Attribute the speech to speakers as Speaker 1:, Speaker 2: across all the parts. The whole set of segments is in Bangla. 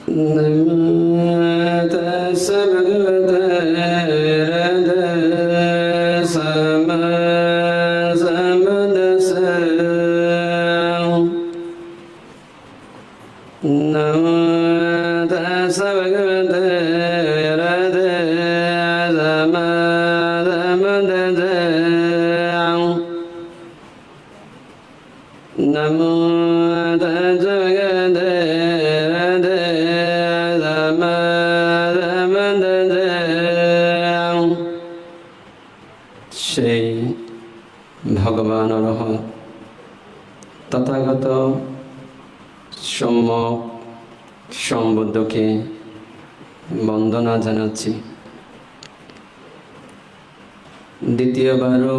Speaker 1: नमो तस्सै भगवते समः सम्बुद्धास्सै। नमो तस्सै भगवते समः सम्बुद्धास्सै। नमो तस्सै भगवते সেই ভগবান অরহৎ তথাগত সম্যক সম্বুদ্ধকে বন্দনা জানাচ্ছি। দ্বিতীয়বারও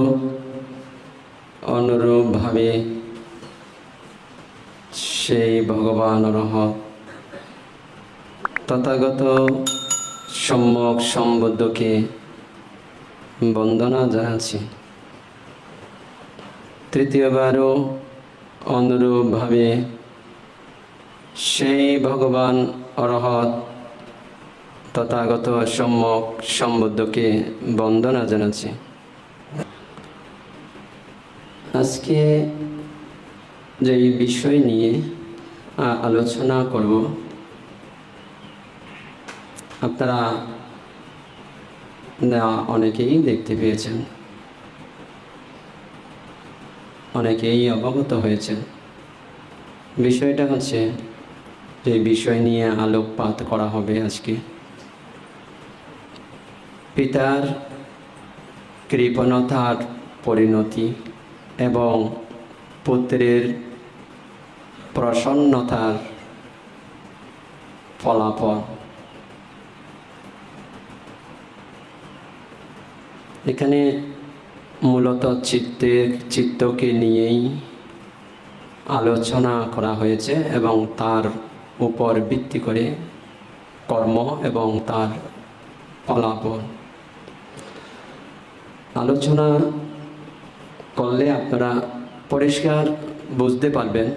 Speaker 1: অনুরূপভাবে সেই ভগবান অরহৎ তথাগত সম্যক সম্বুদ্ধকে বন্দনা জানাচ্ছি। তৃতীয়বারও অনুরূপভাবে সেই ভগবান অরহৎ তথাগত সম্যক সম্বুদ্ধকে বন্দনা জানাচ্ছি। আজকে যে বিষয় নিয়ে আলোচনা করব, আপনারা অনেকেই দেখতে পেয়েছেন, অনেকেই অবগত হয়েছেন। বিষয়টা হচ্ছে যে বিষয় নিয়ে আলোকপাত করা হবে আজকে, পিতার কৃপণতার পরিণতি এবং পুত্রের প্রসন্নতার ফলাফল। এখানে মূলত চিত্তকে নিয়েই আলোচনা করা হয়েছে এবং তার উপর ভিত্তি করে কর্ম এবং তার ফলাফল আলোচনা করলে আপনারা পরিষ্কার বুঝতে পারবেন।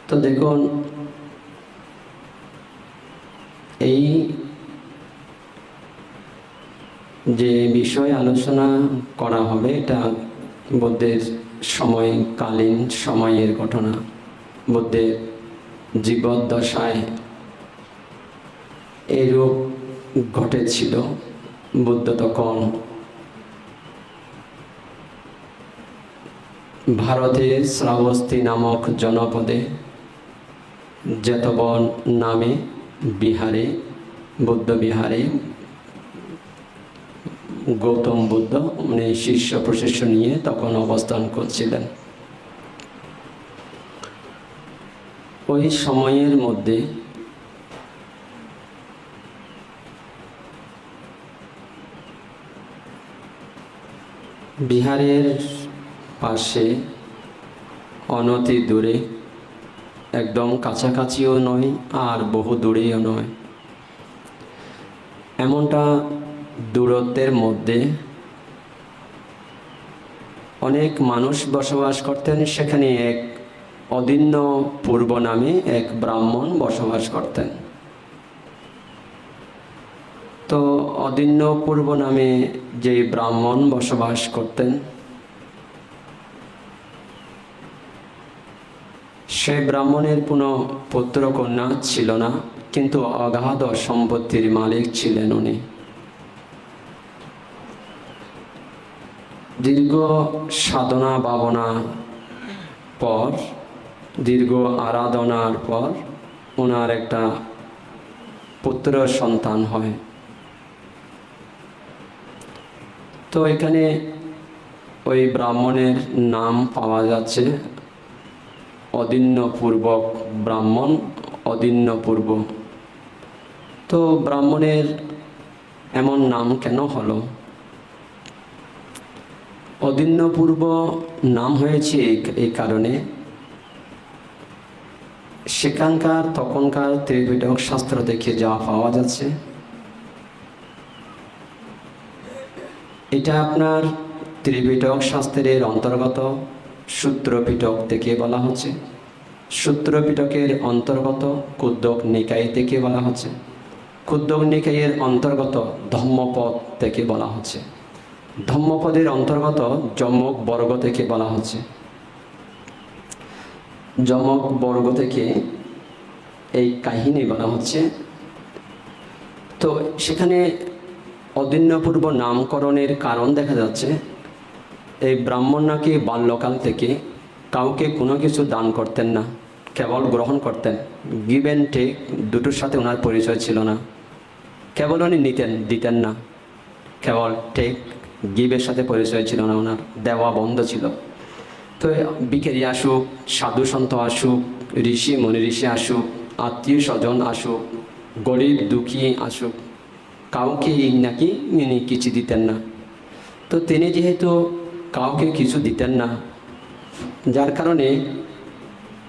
Speaker 1: তো দেখুন, এই যে বিষয় আলোচনা করা হবে এটা বুদ্ধের সময়কালীন সময়ের ঘটনা। বুদ্ধের জীবদ্দশায় এরূপ ঘটেছিল। বুদ্ধ তখন ভারতের শ্রাবস্তী নামক জনপদে জেতবন নামে বিহারে, বুদ্ধ বিহারে গৌতম বুদ্ধ শিষ্য প্রশিষ্য নিয়ে তখন অবস্থান করছিলেন। ওই সময়ের মধ্যে বিহারের পাশে অনতি দূরে, একদম কাছাকাছিও নয় আর বহু দূরেও নয়, এমনটা দূরত্বের মধ্যে অনেক মানুষ বসবাস করতেন। সেখানে এক অদিন্য পূর্ব নামে এক ব্রাহ্মণ বসবাস করতেন। তো অদিন্য পূর্ব নামে যে ব্রাহ্মণ বসবাস করতেন, সেই ব্রাহ্মণের কোনো পুত্র কন্যা ছিল না, কিন্তু অগাধ সম্পত্তির মালিক ছিলেন উনি। দীর্ঘ সাধনা ভাবনার পর, দীর্ঘ আরাধনার পর ওনার একটা পুত্র সন্তান হয়। তো এখানে ওই ব্রাহ্মণের নাম পাওয়া যাচ্ছে অদিন্য পূর্বক ব্রাহ্মণ, অদিন্য পূর্ব। তো ব্রাহ্মণের এমন নাম কেন হলো? অদিন্য পূর্ব নাম হয়েছে এই কারণে, সেখানকার তখনকার ত্রিপিটক শাস্ত্র দেখে যা পাওয়া যাচ্ছে, এটা আপনার ত্রিপিটক শাস্ত্রের অন্তর্গত সূত্র পিটক থেকে বলা হচ্ছে, সূত্র পিটকের অন্তর্গত কুদ্দক নিকায় থেকে বলা হচ্ছে, কুদ্দক নিকায়ের অন্তর্গত ধম্মপদ থেকে বলা হচ্ছে, ধম্মপদের অন্তর্গত যমক বর্গ থেকে বলা হচ্ছে, যমক বর্গ থেকে এই কাহিনী বলা হচ্ছে। তো সেখানে অদিন্যপূর্ব নামকরণের কারণ দেখা যাচ্ছে, এই ব্রাহ্মণ নাকি বাল্যকাল থেকে কাউকে কোনো কিছু দান করতেন না, কেবল গ্রহণ করতেন। গিভ অ্যান্ড টেক দুটোর সাথে ওনার পরিচয় ছিল না। কেবল উনি নিতেন, দিতেন না। কেবল টেক গিভের সাথে পরিচয় ছিল না ওনার, দেওয়া বন্ধ ছিল। তো ভিখারি আসুক, সাধু সন্ত আসুক, ঋষি মনি ঋষি আসুক, আত্মীয় স্বজন আসুক, গরিব দুঃখী আসুক, কাউকে নাকি ইনি কিছু দিতেন না। তো তিনি যেহেতু কাউকে কিছু দিতেন না, যার কারণে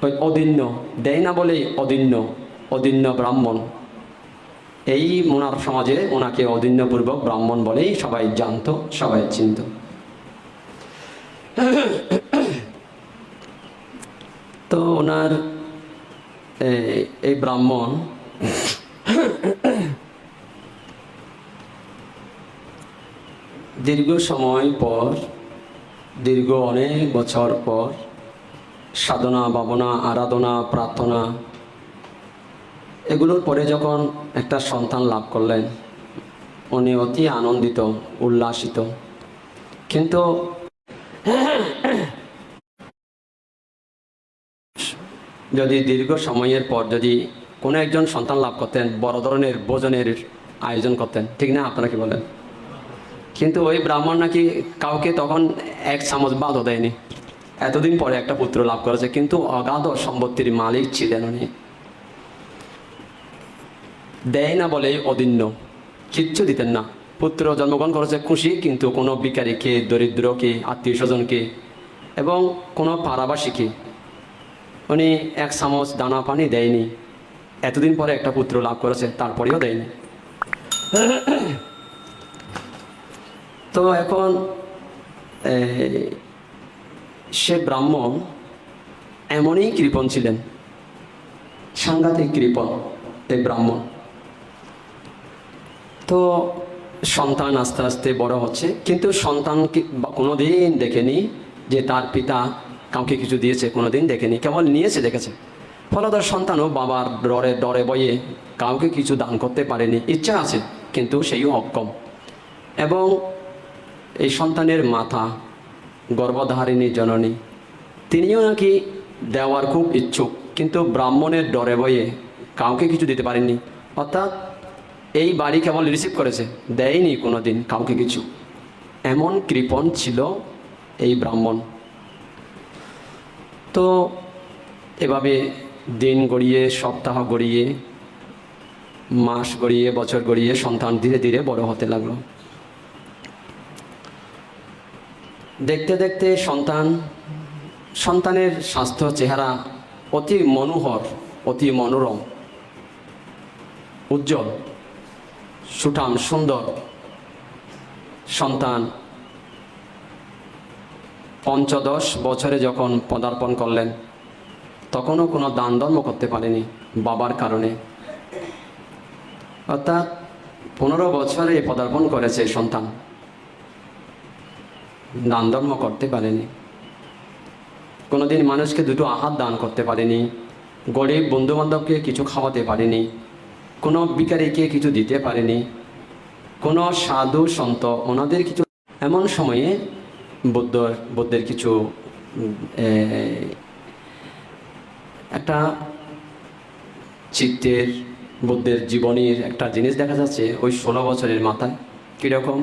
Speaker 1: ওই অদিন্য, দেয় না বলেই অদিন্য ব্রাহ্মণ, এই ওনার সমাজে ওনাকে অদিন্যপূর্বক ব্রাহ্মণ বলেই সবাই জানতো, সবাই চিনত। তো ওনার এই ব্রাহ্মণ দীর্ঘ সময় পর, দীর্ঘ অনেক বছর পর সাধনা, ভাবনা, আরাধনা, প্রার্থনা এগুলোর পরে যখন একটা সন্তান লাভ করলেন, উনি অতি আনন্দিত, উল্লাসিত। কিন্তু যদি দীর্ঘ সময়ের পর যদি কোনো একজন সন্তান লাভ করতেন, বড় ধরনের ভোজনের আয়োজন করতেন, ঠিক না? আপনারা কি বলেন? কিন্তু ওই ব্রাহ্মণ নাকি কাউকে তখন এক চামচ ভাতও দেয়নি। এতদিন পরে একটা পুত্র লাভ করেছে, কিন্তু অগাধ সম্পত্তির মালিক ছিলেন উনি। দেয় না বলেই অদিন্য, কিচ্ছু দিতেন না। পুত্র জন্মগ্রহণ করেছে খুশি, কিন্তু কোনো ভিখারিকে, দরিদ্রকে, আত্মীয় স্বজনকে এবং কোনো পাড়াবাসীকে উনি এক চামচ দানা পানি দেয়নি। এতদিন পরে একটা পুত্র লাভ করেছে, তারপরেও দেয়নি। তো এখন সে ব্রাহ্মণ এমনই কৃপণ ছিলেন, সাংঘাতিক কৃপণ এই ব্রাহ্মণ। তো সন্তান আস্তে আস্তে বড় হচ্ছে, কিন্তু সন্তানকে কোনোদিন দেখেনি যে তার পিতা কাউকে কিছু দিয়েছে, কোনোদিন দেখেনি, কেবল নিয়েছে দেখেছে। ফলত সন্তানও বাবার ডরে বয়ে কাউকে কিছু দান করতে পারেনি। ইচ্ছা আছে, কিন্তু সেইও অক্ষম। এবং এই সন্তানের মাতা, গর্ভধারিণী জননী, তিনিও নাকি দেওয়ার খুব ইচ্ছুক, কিন্তু ব্রাহ্মণের ডরে বয়ে কাউকে কিছু দিতে পারেননি। অর্থাৎ এই বাড়ি কেবল রিসিভ করেছে, দেয়নি কোনো দিন কাউকে কিছু। এমন কৃপণ ছিল এই ব্রাহ্মণ। তো এভাবে দিন গড়িয়ে, সপ্তাহ গড়িয়ে, মাস গড়িয়ে, বছর গড়িয়ে সন্তান ধীরে ধীরে বড় হতে লাগলো। দেখতে দেখতে সন্তানের স্বাস্থ্য, চেহারা অতি মনোহর, অতি মনোরম, উজ্জ্বল, সুঠাম, সুন্দর সন্তান 15 বছরে যখন পদার্পণ করলেন, তখনও কোনো দান ধর্ম করতে পারেনি বাবার কারণে। অর্থাৎ 15 বছরে পদার্পণ করেছে সন্তান, দান ধর্ম করতে পারেনি, কোনোদিন মানুষকে দুটো আহার দান করতে পারেনি, গরিব বন্ধুবান্ধবকে কিছু খাওয়াতে পারেনি, কোনো ভিখারিকে কিছু দিতে পারেনি, কোনো সাধু সন্ত ওনাদের কিছু। এমন সময়ে বুদ্ধের কিছু একটা চিত্তের, বুদ্ধের জীবনীর একটা জিনিস দেখা যাচ্ছে ওই 16 বছরের মাথায়। কীরকম?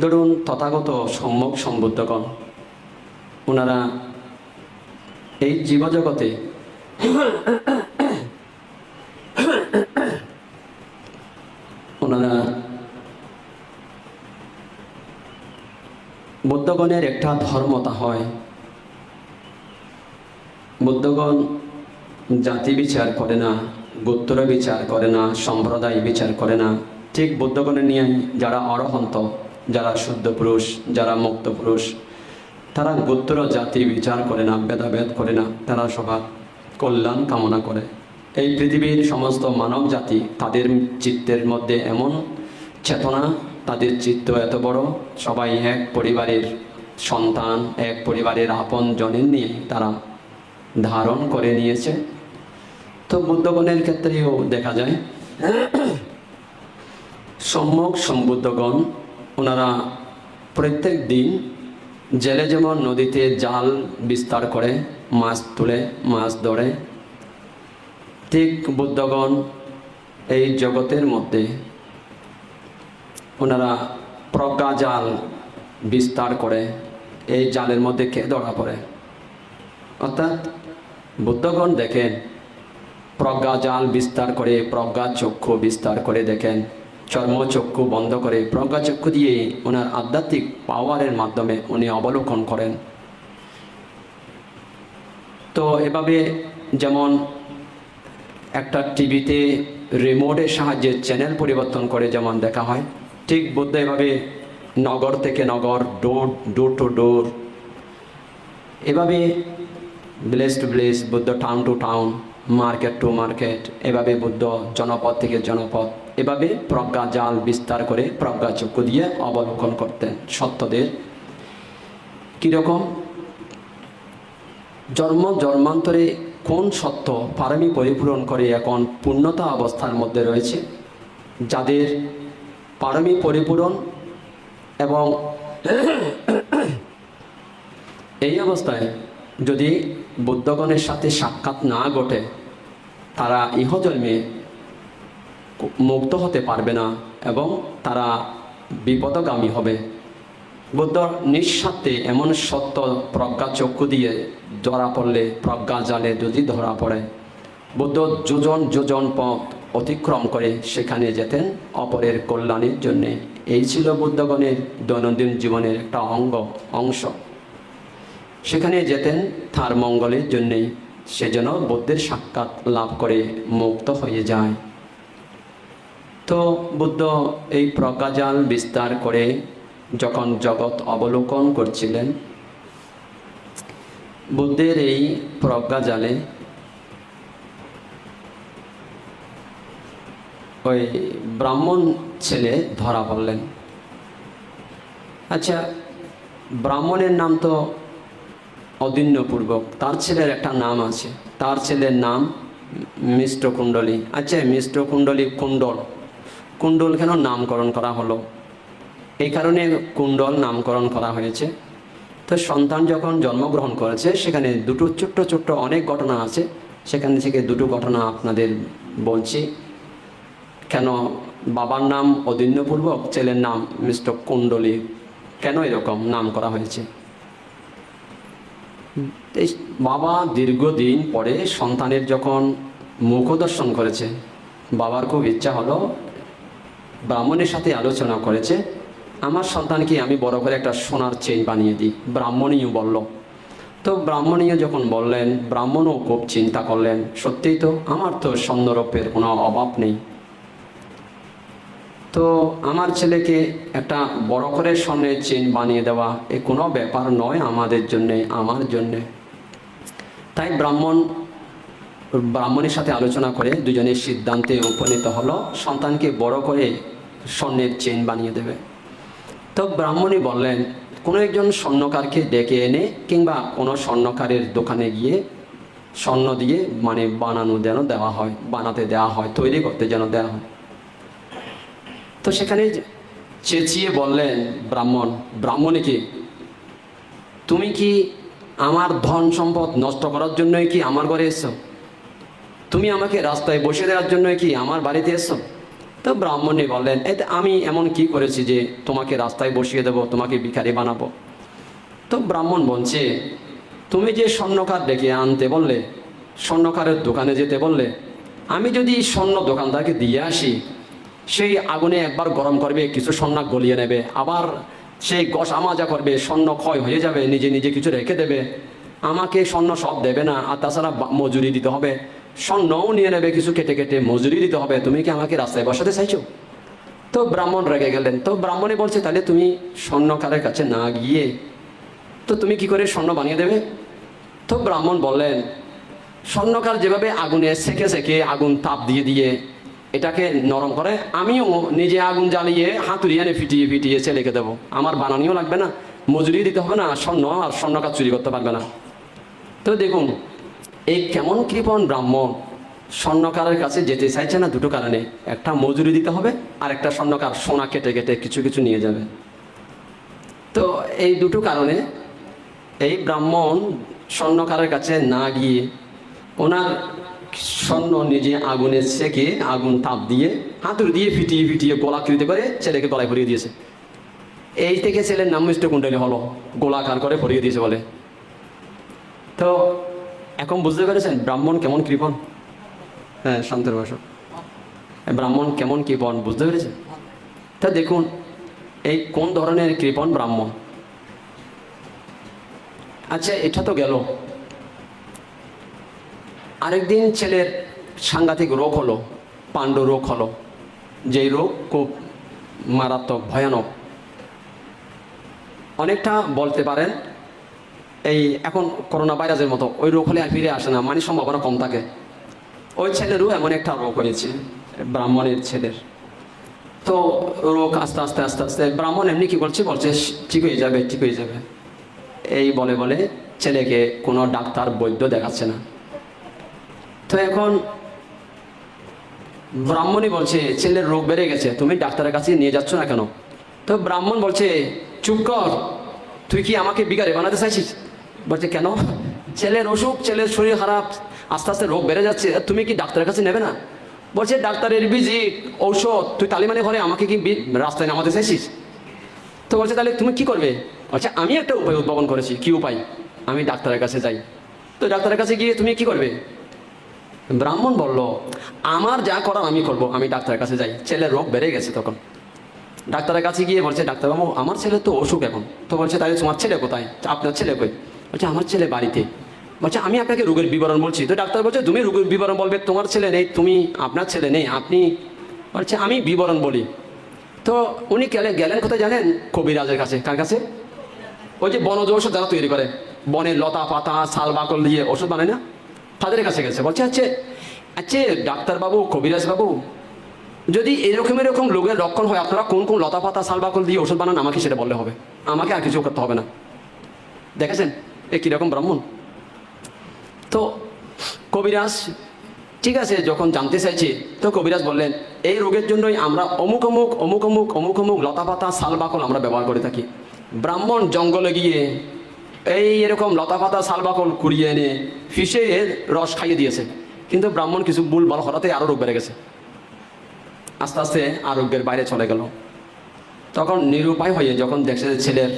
Speaker 1: ধরুন তথাগত সম্যক সম্বুদ্ধগণ, ওনারা এই জীবজগতে ওনারা বুদ্ধগণের একটা ধর্মতা হয়, বুদ্ধগণ জাতি বিচার করে না, গোত্র বিচার করে না, সম্প্রদায় বিচার করে না। ঠিক বুদ্ধগণের নিয়ে যারা অরহন্ত, যারা শুদ্ধ পুরুষ, যারা মুক্ত পুরুষ, তারা গোত্র জাতি বিচার করে না, ভেদাভেদ করে না, তারা সবার কল্যাণ কামনা করে। এই পৃথিবীর সমস্ত মানব জাতি, তাদের চিত্তের মধ্যে এমন চেতনা, তাদের চিত্ত এত বড়, সবাই এক পরিবারের সন্তান, এক পরিবারের আপন জনের নিয়ে তারা ধারণ করে নিয়েছে। তো বুদ্ধগণের ক্ষেত্রেও দেখা যায় সম্যক সম্বুদ্ধগণ, ওনারা প্রত্যেক দিন জেলে যেমন নদীতে জাল বিস্তার করে মাছ তুলে মাছ ধরে, ঠিক বুদ্ধগণ এই জগতের মধ্যে ওনারা প্রজ্ঞা জাল বিস্তার করে, এই জালের মধ্যে কে ধরা পড়ে। অর্থাৎ বুদ্ধগণ দেখেন প্রজ্ঞা জাল বিস্তার করে, প্রজ্ঞা চক্ষু বিস্তার করে দেখেন, চর্মচক্ষু বন্ধ করে প্রজ্ঞা চক্ষু দিয়ে ওনার আধ্যাত্মিক পাওয়ারের মাধ্যমে উনি অবলোকন করেন। তো এভাবে যেমন একটা টিভিতে রিমোটের সাহায্যে চ্যানেল পরিবর্তন করে যেমন দেখা হয়, ঠিক বুদ্ধ এভাবে নগর থেকে নগর, ডোর টু ডোর, এভাবে ভিলেজ টু ভিলেজ, বুদ্ধ town to town, market to market, এভাবে বুদ্ধ জনপদ থেকে জনপদ, এভাবে প্রজ্ঞা জাল বিস্তার করে প্রজ্ঞা চক্ষু দিয়ে অবলোকন করতেন সত্যদের। কীরকম জন্মান্তরে কোন সত্য পারমি পরিপূরণ করে এখন পূর্ণতা অবস্থার মধ্যে রয়েছে, যাদের পারমি পরিপূরণ, এবং এই অবস্থায় যদি বুদ্ধগণের সাথে সাক্ষাৎ না ঘটে, তারা ইহজন্মে মুক্ত হতে পারবে না এবং তারা বিপদগামী হবে। বুদ্ধ নিঃস্বার্থে এমন সত্য প্রজ্ঞা চক্ষু দিয়ে ধরা পড়লে, প্রজ্ঞা জালে যদি ধরা পড়ে, বুদ্ধ যোজন যোজন পথ অতিক্রম করে সেখানে যেতেন অপরের কল্যাণের জন্যে। এই ছিল বুদ্ধগণের দৈনন্দিন জীবনের একটা অংশ। সেখানে যেতেন তার মঙ্গলের জন্যেই, সে যেন বুদ্ধের সাক্ষাৎ লাভ করে মুক্ত হয়ে যায়। তো বুদ্ধ এই প্রজ্ঞাজাল বিস্তার করে যখন জগৎ অবলোকন করছিলেন, বুদ্ধের এই প্রজ্ঞাজালে ওই ব্রাহ্মণ ছেলে ধরা পড়লেন। আচ্ছা, ব্রাহ্মণের নাম তো অদিন্যপূর্বক, তার ছেলের একটা নাম আছে, তার ছেলের নাম মিষ্ট কুণ্ডলী। আচ্ছা, মিষ্ট কুণ্ডলী কুণ্ডল কেন নামকরণ করা হলো? এই কারণে কুণ্ডল নামকরণ করা হয়েছে। তো সন্তান যখন জন্মগ্রহণ করেছে, সেখানে দুটো ছোট্ট ছোট্ট অনেক ঘটনা আছে, সেখান থেকে দুটো ঘটনা আপনাদের বলছি। কেন বাবার নাম অদিন্যপূর্বক, ছেলের নাম মিষ্ট কুণ্ডলী, কেন এরকম নাম করা হয়েছে? বাবা দীর্ঘদিন পরে সন্তানের যখন মুখ দর্শন করেছে, বাবার খুব ইচ্ছা হলো, ব্রাহ্মণের সাথে আলোচনা করেছে, আমার সন্তানকে আমি বড় করে একটা সোনার চেইন বানিয়ে দিই। ব্রাহ্মণীয় বলল। তো ব্রাহ্মণীয় যখন বললেন, ব্রাহ্মণও খুব চিন্তা করলেন, সত্যিই তো আমার তো স্বর্ণরূপের কোনো অভাব নেই, তো আমার ছেলেকে একটা বড় করে স্বর্ণের চেইন বানিয়ে দেওয়া এ কোনো ব্যাপার নয় আমাদের জন্যে, আমার জন্যে। তাই ব্রাহ্মণের সাথে আলোচনা করে দুজনের সিদ্ধান্তে উপনীত হলো সন্তানকে বড় করে স্বর্ণের চেইন বানিয়ে দেবে। তো ব্রাহ্মণী বললেন, কোনো একজন স্বর্ণকারকে ডেকে এনে কিংবা কোনো স্বর্ণকারের দোকানে গিয়ে স্বর্ণ দিয়ে মানে বানানো যেন দেওয়া হয়, বানাতে দেওয়া হয়, তৈরি করতে যেন দেওয়া হয়। তো সেখানে চেঁচিয়ে বললেন ব্রাহ্মণী কি, তুমি কি আমার ধন সম্পদ নষ্ট করার জন্যই কি আমার ঘরে এসছো? তুমি আমাকে রাস্তায় বসে দেওয়ার জন্যই কি আমার বাড়িতে এসছো? তো ব্রাহ্মণী বললেন, এতে আমি এমন কি করেছি যে তোমাকে রাস্তায় বসিয়ে দেবো, তোমাকে ভিখারি বানাবো? তো ব্রাহ্মণ বলছে, তুমি যে স্বর্ণকার ডেকে আনতে বললে, স্বর্ণকারের দোকানে যেতে বললে, আমি যদি স্বর্ণ দোকানদারকে দিয়ে আসি, সেই আগুনে একবার গরম করবে, কিছু স্বর্ণ গলিয়ে নেবে, আবার সেই গস আমাজা করবে, স্বর্ণ ক্ষয় হয়ে যাবে, নিজে নিজে কিছু রেখে দেবে, আমাকে স্বর্ণ সব দেবে না, আর তাছাড়া মজুরি দিতে হবে, স্বর্ণও নিয়ে নেবে, কিছু কেটে কেটে মজুরি দিতে হবে, তুমি কি আমাকে রাস্তায় বসাতে চাইছো? তো ব্রাহ্মণ রেগে গেলেন। তো ব্রাহ্মণে বলছে, তাহলে তুমি স্বর্ণকারের কাছে না গিয়ে তো তুমি কি করে স্বর্ণ বানিয়ে দেবে? তো ব্রাহ্মণ বললেন, স্বর্ণকার যেভাবে আগুনে সেকে সেকে আগুন তাপ দিয়ে দিয়ে এটাকে নরম করে, আমিও নিজে আগুন জ্বালিয়ে হাতুড়ি এনে ফিটিয়ে ফিটিয়ে ছেলেকে দেবো। আমার বানানিও লাগবে না, মজুরি দিতে হবে না, স্বর্ণ আর স্বর্ণকার চুরি করতে পারবে না। তো দেখুন এই কেমন কৃপণ ব্রাহ্মণ, স্বর্ণকারের কাছে যেতে চাইছে না দুটো কারণে, একটা মজুরি দিতে হবে, আর একটা স্বর্ণকার সোনা কেটে কেটে কিছু কিছু নিয়ে যাবে। তো এই দুটো কারণে এই ব্রাহ্মণ স্বর্ণকারের কাছে না গিয়ে ওনার স্বর্ণ নিজে আগুনে সেকে আগুন তাপ দিয়ে হাতুড়ি দিয়ে ফিটিয়ে ফিটিয়ে গোলাকৃতি করে ছেলেকে গলায় ভরিয়ে দিয়েছে। এই থেকে ছেলের নাম মিষ্ট কুণ্ডলী হলো, গোলাকার করে ভরিয়ে দিয়েছে বলে। তো এখন বুঝতে পেরেছেন ব্রাহ্মণ কেমন কৃপণ? হ্যাঁ, শান্তের ভাষা, ব্রাহ্মণ কেমন কৃপণ বুঝতে পেরেছেন? তা দেখুন এই কোন ধরনের কৃপণ ব্রাহ্মণ। আচ্ছা, এটা তো গেল। আরেকদিন ছেলের সাংঘাতিক রোগ হলো, পাণ্ডু রোগ হলো, যেই রোগ খুব মারাত্মক ভয়ানক। অনেকটা বলতে পারেন এই এখন করোনা ভাইরাসের মতো, ওই রোগ হলে আর ফিরে আসে না, মানে সম্ভাবনা কম থাকে। ওই ছেলেরও এমন একটা রোগ হয়েছে, ব্রাহ্মণের ছেলের। তো রোগ আস্তে আস্তে আস্তে আস্তে ব্রাহ্মণ এমনি কি বলছে ঠিক হয়ে যাবে, ঠিক হয়ে যাবে, এই বলে বলে ছেলেকে কোনো ডাক্তার বৈদ্য দেখাচ্ছে না। তো এখন ব্রাহ্মণই বলছে, ছেলের রোগ বেড়ে গেছে, তুমি ডাক্তারের কাছে নিয়ে যাচ্ছ না কেন? তো ব্রাহ্মণ বলছে, চুপ কর, তুই কি আমাকে বিকারে বানাতে চাইছিস? বলছে, কেন? ছেলের অসুখ, ছেলের শরীর খারাপ, আস্তে আস্তে রোগ বেড়ে যাচ্ছে, তুমি কি ডাক্তারের কাছে নেবে না? বলছে, ডাক্তারের ভিজিট ঔষধ তুই তালিমানে ঘরে আমাকে কি রাস্তায় নামাতে চাইছিস? তো বলছে, তাহলে তুমি কি করবে? বলছে, আমি একটা উপায় উদ্ভাবন করেছি। কি উপায়? আমি ডাক্তারের কাছে যাই। তো ডাক্তারের কাছে গিয়ে তুমি কি করবে? ব্রাহ্মণ বলল, আমার যা করার আমি করব, আমি ডাক্তারের কাছে যাই। ছেলের রোগ বেড়ে গেছে। তখন ডাক্তারের কাছে গিয়ে বলছে, ডাক্তারবাবু আমার ছেলে তো অসুখ এখন। তো বলছে, তাহলে তোমার ছেলে কোথায়? আপনার ছেলে কই? বলছে, আমার ছেলে বাড়িতে। বলছে, আমি আপনাকে রোগের বিবরণ বলছি। তো ডাক্তার বলছে, তুমি রোগের বিবরণ বলবে, তোমার ছেলে নেই, তুমি আপনার ছেলে নেই, আপনি? বলছে, আমি বিবরণ বলি। তো উনি গেলেন কোথায় জানেন? কবিরাজের কাছে। কার কাছে? ওই যে বনজ ওষুধ যারা তৈরি করে, বনের লতা পাতা শাল বাকল দিয়ে ওষুধ বানায় না, তাদের কাছে গেছে। বলছে, আচ্ছা আচ্ছা ডাক্তারবাবু, কবিরাজ বাবু, যদি এরকম রোগের লক্ষণ হয়, আপনারা কোন কোন লতা পাতা শাল বাকল দিয়ে ওষুধ বানান, আমাকে সেটা বললে হবে, আমাকে আর কিছু করতে হবে না। দেখেছেন এ কীরকম ব্রাহ্মণ? তো কবিরাজ ঠিক আছে যখন জানতে চাইছে, তো কবিরাজ বললেন, এই রোগের জন্যই আমরা অমুক অমুক অমুক অমুক অমুক অমুক লতা পাতা শাল বাকল আমরা ব্যবহার করে থাকি। ব্রাহ্মণ জঙ্গলে গিয়ে এরকম লতা পাতা শাল বাকল কুড়িয়ে এনে ফিশে রস খাইয়ে দিয়েছে, কিন্তু ব্রাহ্মণ কিছু ভুল ভালো হঠাৎ আরও রোগ বেড়ে গেছে, আস্তে আস্তে আরোগ্যের বাইরে চলে গেল। তখন নিরুপায় হয়ে যখন দেখছে ছেলের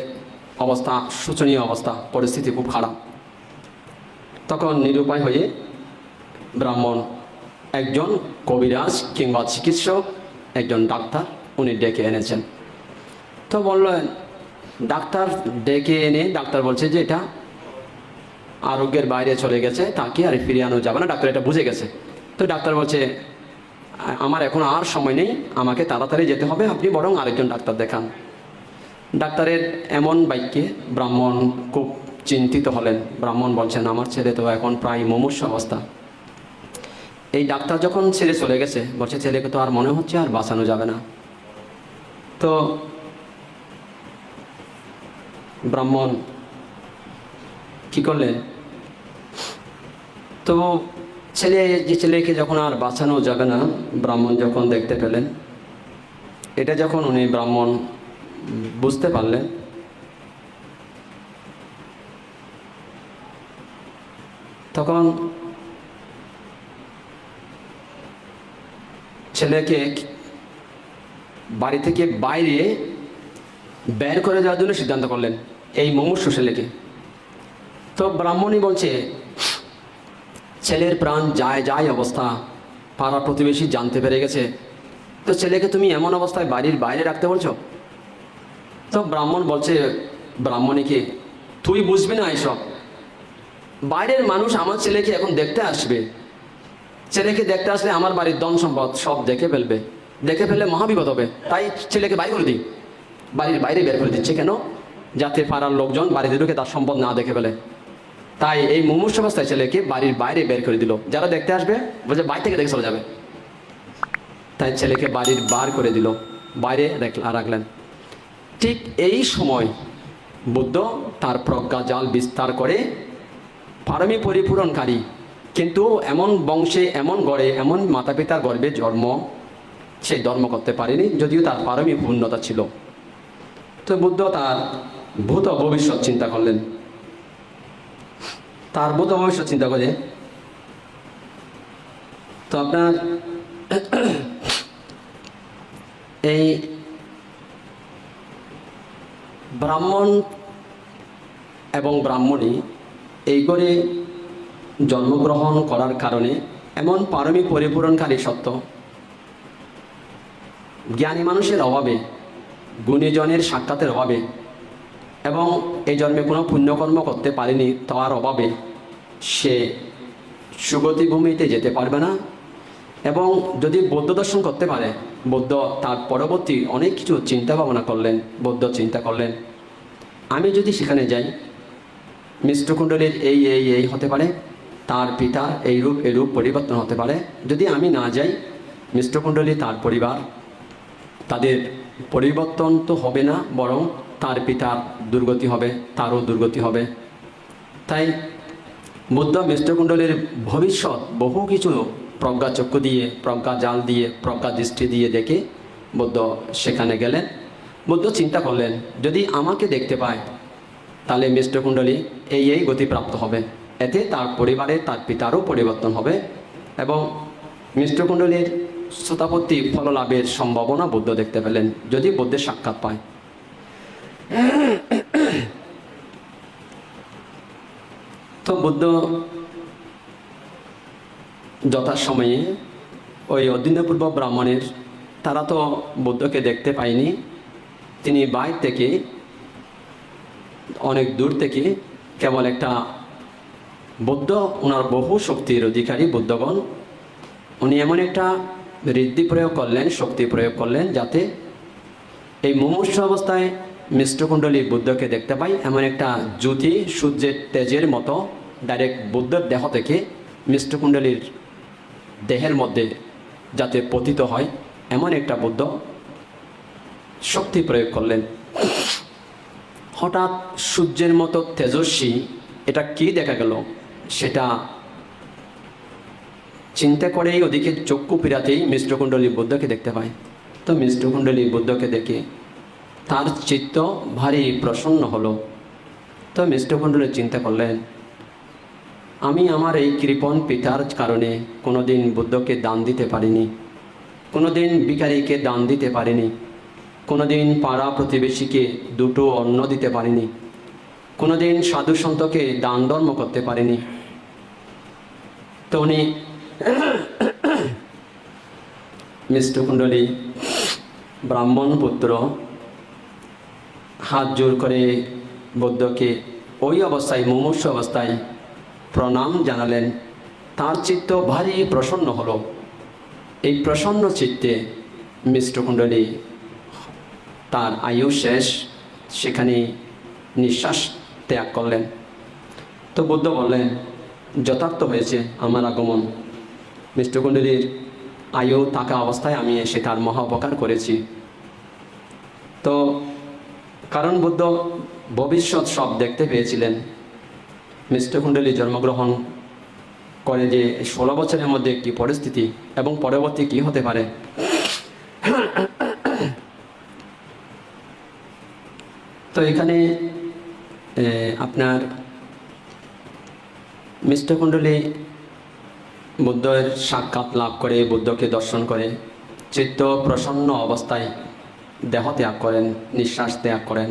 Speaker 1: অবস্থা শোচনীয় অবস্থা, পরিস্থিতি খুব খারাপ, তখন নিরুপায় হয়ে ব্রাহ্মণ একজন কবিরাজ কিংবা চিকিৎসক, একজন ডাক্তার উনি ডেকে এনেছেন। তো বললেন, ডাক্তার ডেকে এনে ডাক্তার বলছে যে এটা আরোগ্যের বাইরে চলে গেছে, তাকে আর ফিরিয়ে আনা যাবে না, ডাক্তার এটা বুঝে গেছে। তো ডাক্তার বলছে, আমার এখন আর সময় নেই, আমাকে তাড়াতাড়ি যেতে হবে, আপনি বরং আরেকজন ডাক্তার দেখান। ডাক্তারের এমন বাক্যে ব্রাহ্মণ খুব চিন্তিত হলেন। ব্রাহ্মণ বলছেন, আমার ছেলে তো এখন প্রায় মুমূর্ষ অবস্থা। এই ডাক্তার যখন ছেড়ে চলে গেছে, বলছে ছেলেকে তো আর মনে হচ্ছে আর বাঁচানো যাবে না। তো ব্রাহ্মণ কি করলেন? তো ছেলেকে যখন আর বাঁচানো যাবে না, ব্রাহ্মণ যখন দেখতে পেলেন, এটা যখন উনি ব্রাহ্মণ বুঝতে পারলেন, তখন ছেলেকে বাড়ি থেকে বাইরে বের করে দেওয়ার জন্য সিদ্ধান্ত করলেন, এই মুমূর্ষু ছেলেকে। তো ব্রাহ্মণই বলছে, ছেলের প্রাণ যায় যায় অবস্থা, পাড়া প্রতিবেশী জানতে পেরে গেছে, তো ছেলেকে তুমি এমন অবস্থায় বাড়ির বাইরে রাখতে বলছো? তো ব্রাহ্মণ বলছে ব্রাহ্মণীকে, তুই বুঝবি না এসব, বাইরের মানুষ আমার ছেলেকে এখন দেখতে আসবে, ছেলেকে দেখতে আসলে আমার বাড়ির ধন সম্পদ সব দেখে ফেলবে, দেখে ফেললে মহাবিপদ হবে, তাই ছেলেকে বাইরে করে দিই, বাড়ির বাইরে বের করে দিচ্ছে। কেন? যাতে পাড়ার লোকজন বাড়িতে ঢুকে তার সম্পদ না দেখে ফেলে। তাই এই মুমূর্ষু অবস্থায় ছেলেকে বাড়ির বাইরে বের করে দিল। যারা দেখতে আসবে বলছে বাইরে থেকে দেখে চলে যাবে, তাই ছেলেকে বাড়ির বার করে দিল, বাইরে রাখলেন। ঠিক এই সময় বুদ্ধ তার প্রজ্ঞা জাল বিস্তার করে পারমী পরিপূরণকারী, কিন্তু এমন বংশে, এমন গড়ে, এমন মাতা পিতার গর্ভে জন্ম, সে ধর্ম করতে পারেনি, যদিও তার পারমী পূর্ণতা ছিল। তো বুদ্ধ তার ভূত ভবিষ্যৎ চিন্তা করলেন। তার ভূত ভবিষ্যৎ চিন্তা করে তো আপনার এই ব্রাহ্মণ এবং ব্রাহ্মণী এই করে জন্মগ্রহণ করার কারণে এমন পারমী পরিপূরণকারী সত্য, জ্ঞানী মানুষের অভাবে, গুণীজনের সাক্ষাতের অভাবে এবং এই জন্মে কোনো পুণ্যকর্ম করতে পারেনি তার অভাবে সে সুগতি ভূমিতে যেতে পারবে না। এবং যদি বৌদ্ধ দর্শন করতে পারে, বৌদ্ধ তার পরবর্তী অনেক কিছু চিন্তা ভাবনা করলেন। বৌদ্ধ চিন্তা করলেন, আমি যদি সেখানে যাই, মিষ্টকুণ্ডলীর এই হতে পারে, তার পিতার এই রূপ পরিবর্তন হতে পারে। যদি আমি না যাই, মিষ্টকুণ্ডলী তার পরিবার, তাদের পরিবর্তন তো হবে না, বরং তার পিতার দুর্গতি হবে, তারও দুর্গতি হবে। তাই বুদ্ধ মিষ্টকুণ্ডলীর ভবিষ্যৎ বহু কিছু প্রজ্ঞা চক্ষু দিয়ে, প্রজ্ঞা জাল দিয়ে, প্রজ্ঞা দৃষ্টি দিয়ে দেখে বুদ্ধ সেখানে গেলেন। বুদ্ধ চিন্তা করলেন, যদি আমাকে দেখতে পায় তাহলে মিষ্টকুণ্ডলী এই গতিপ্রাপ্ত হবে, এতে তার পরিবারে তার পিতারও পরিবর্তন হবে এবং মিষ্টকুণ্ডলীর শ্রোতাপত্তি ফললাভের সম্ভাবনা বুদ্ধ দেখতে পেলেন যদি বুদ্ধের সাক্ষাৎ পায়। তো বুদ্ধ যথাসময়ে ওই অদিনপূর্ব ব্রাহ্মণের, তারা তো বুদ্ধকে দেখতে পায়নি, তিনি বাইরে থেকে অনেক দূর থেকে কেবল একটা বুদ্ধ, ওনার বহু শক্তির অধিকারী বুদ্ধগণ, উনি এমন একটা ঋদ্ধি প্রয়োগ করলেন, শক্তি প্রয়োগ করলেন, যাতে এই মুমূর্ষু অবস্থায় মিষ্টকুণ্ডলী বুদ্ধকে দেখতে পাই। এমন একটা জ্যোতি সূর্যের তেজের মতো ডাইরেক্ট বুদ্ধের দেহ থেকে মিষ্টকুণ্ডলীর দেহের মধ্যে যাতে পতিত হয়, এমন একটা বুদ্ধ শক্তি প্রয়োগ করলেন। হঠাৎ সূর্যের মতো তেজস্বী এটা কি দেখা গেল, সেটা চিন্তা করেই ওদিকে চক্ষু ফিরাতেই মিষ্টকুণ্ডলী বুদ্ধকে দেখতে পায়। তো মিষ্টকুণ্ডলী বুদ্ধকে দেখে তার চিত্ত ভারী প্রসন্ন হলো। তো মিষ্টকুণ্ডলী চিন্তা করলেন, আমি আমার এই কৃপণ পিতার কারণে কোনোদিন বুদ্ধকে দান দিতে পারিনি, কোনোদিন ভিখারিকে দান দিতে পারিনি, কোনোদিন পাড়া প্রতিবেশীকে দুটো অন্ন দিতে পারিনি, কোনোদিন সাধু সন্তকে দান ধর্ম করতে পারিনি। তো উনি মিষ্টকুণ্ডলী ব্রাহ্মণ পুত্র হাত জোর করে বুদ্ধকে ওই অবস্থায়, মুমূর্ষু অবস্থায় প্রণাম জানালেন। তার চিত্ত ভারী প্রসন্ন হলো। এই প্রসন্ন চিত্তে মিষ্টকুণ্ডলী তার আয়ু শেষ, সেখানে নিঃশ্বাস ত্যাগ করলেন। তো বুদ্ধ বললেন, যথার্থ হয়েছে আমার আগমন। মিষ্টকুণ্ডলীর আয়ু থাকা অবস্থায় আমি এসে তার মহা উপকার করেছি। তো কারণ বুদ্ধ ভবিষ্যৎ সব দেখতে পেয়েছিলেন। মিষ্টকুণ্ডলী জন্মগ্রহণ করে যে 16 বছরের মধ্যে একটি পরিস্থিতি এবং পরবর্তী কি হতে পারে। তো এখানে আপনার মিষ্টকুণ্ডলী বুদ্ধের সাক্ষাৎ লাভ করে, বুদ্ধকে দর্শন করে চিত্ত প্রসন্ন অবস্থায় দেহ ত্যাগ করেন, নিঃশ্বাস ত্যাগ করেন,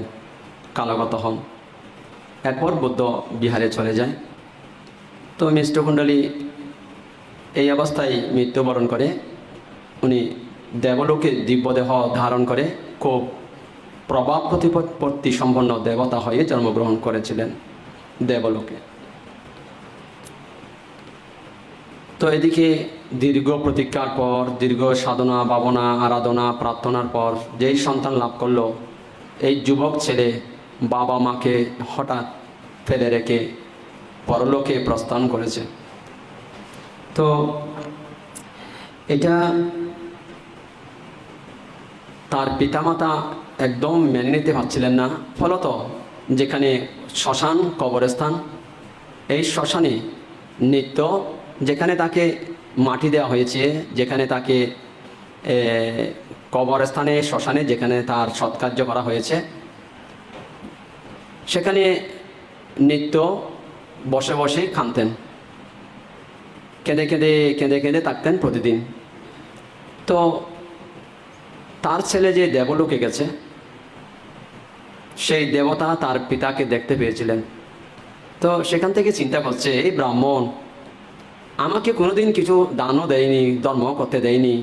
Speaker 1: কালগত হন। এরপর বুদ্ধ বিহারে চলে যায়। তো মিষ্টকুণ্ডলী এই অবস্থায় মৃত্যুবরণ করে। উনি দেবলোকে দিব্যদেহ ধারণ করে খুব প্রভাব প্রতিপত্তি সম্পন্ন দেবতা হয়ে জন্মগ্রহণ করেছিলেন দেবলোকে। তো এদিকে দীর্ঘ প্রতীক্ষার পর, দীর্ঘ সাধনা ভাবনা আরাধনা প্রার্থনার পর যেই সন্তান লাভ করলো, এই যুবক ছেলে বাবা মাকে হঠাৎ ফেলে রেখে পরলোকে প্রস্থান করেছে। তো এটা তার পিতামাতা একদম মেনে নিতে পারছিলেন না। ফলত যেখানে শ্মশান কবরস্থান, এই শ্মশানে নিত্য যেখানে তাকে মাটি দেওয়া হয়েছে, যেখানে তাকে কবরস্থানে শ্মশানে যেখানে তার সৎকার্য করা হয়েছে, সেখানে নিত্য বসে বসে কাঁদতেন, কেঁদে কেঁদে কেঁদে কেঁদে থাকতেন প্রতিদিন। তো তার ছেলে যে দেবলোকে গেছে, সেই দেবতা তার পিতাকে দেখতে পেয়েছিলেন। তো সেখান থেকে চিন্তা করছে, এই ব্রাহ্মণ আমাকে কোনোদিন কিছু দানও দেয়নি, ধর্ম করতে দেয়নি,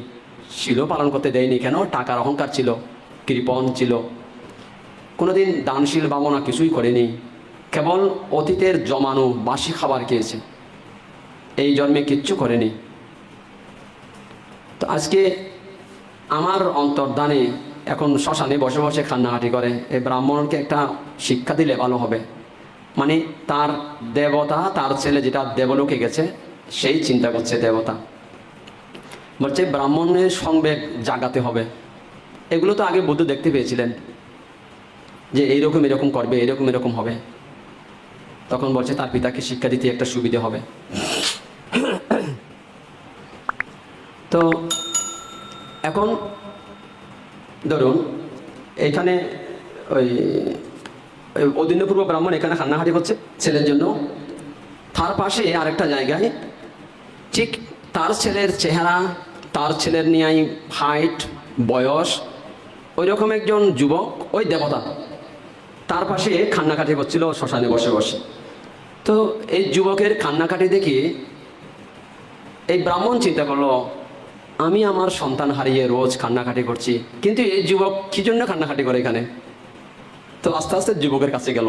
Speaker 1: শিল পালন করতে দেয়নি, কেন? টাকার অহংকার ছিল, কৃপণ ছিল, কোনোদিন দানশীল ভাবনা কিছুই করেনি, কেবল অতীতের জমানো বাসি খাবার খেয়েছে, এই জন্মে কিচ্ছু করেনি। তো আজকে আমার অন্তর্ধানে এখন শ্মশানে বসে বসে কান্নাকাটি করে, এই ব্রাহ্মণকে একটা শিক্ষা দিলে ভালো হবে। মানে তার দেবতা, তার ছেলে যেটা দেবলোকে গেছে, সেই চিন্তা করছে দেবতা। বলছে ব্রাহ্মণের সংবেগ জাগাতে হবে। এগুলো তো আগে বুদ্ধ দেখতে পেয়েছিলেন যে এইরকম এরকম করবে, এরকম এরকম হবে। তখন বলছে তার পিতাকে শিক্ষা দিতে একটা সুবিধে হবে। তো এখন ধরুন এইখানে ওই অদিন্যপূর্ব ব্রাহ্মণ এখানে কান্নাকাটি করছে ছেলের জন্য, তার পাশে আরেকটা জায়গায় ঠিক তার ছেলের চেহারা, তার ছেলের নিয়ে হাইট বয়স ওই রকম একজন যুবক, ওই দেবতা তার পাশে কান্নাকাটি করছিল শ্মশানে বসে বসে। তো এই যুবকের কান্নাকাটি দেখে এই ব্রাহ্মণ চিন্তা করলো, আমি আমার সন্তান হারিয়ে রোজ কান্নাকাটি করছি, কিন্তু এই যুবক কী জন্য কান্নাকাটি করে এখানে? তো আস্তে আস্তে যুবকের কাছে গেল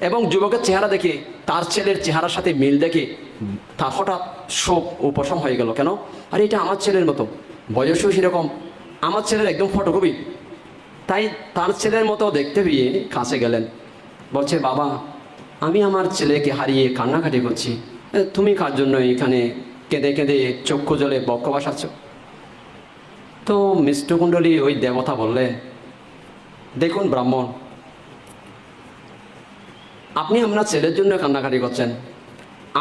Speaker 1: এবং যুবকের চেহারা দেখে, তার ছেলের চেহারার সাথে মিল দেখে তার হঠাৎ শোক উপশম হয়ে গেল। কেন? আরে এটা আমার ছেলের মতো, বয়সও সেরকম, আমার ছেলের একদম ফটোকপি। তাই তার ছেলের মতো দেখতে পেয়ে কাছে গেলেন, বলছে বাবা আমি আমার ছেলেকে হারিয়ে কান্নাকাটি করছি, তুমি কার জন্য এখানে কেঁদে কেঁদে চক্ষু জলে বক্ষ ভাসাচ্ছ? তো মিষ্টকুণ্ডলী ওই দেবতা বললে, দেখুন ব্রাহ্মণ, আপনি আপনার ছেলের জন্য কান্নাকাটি করছেন,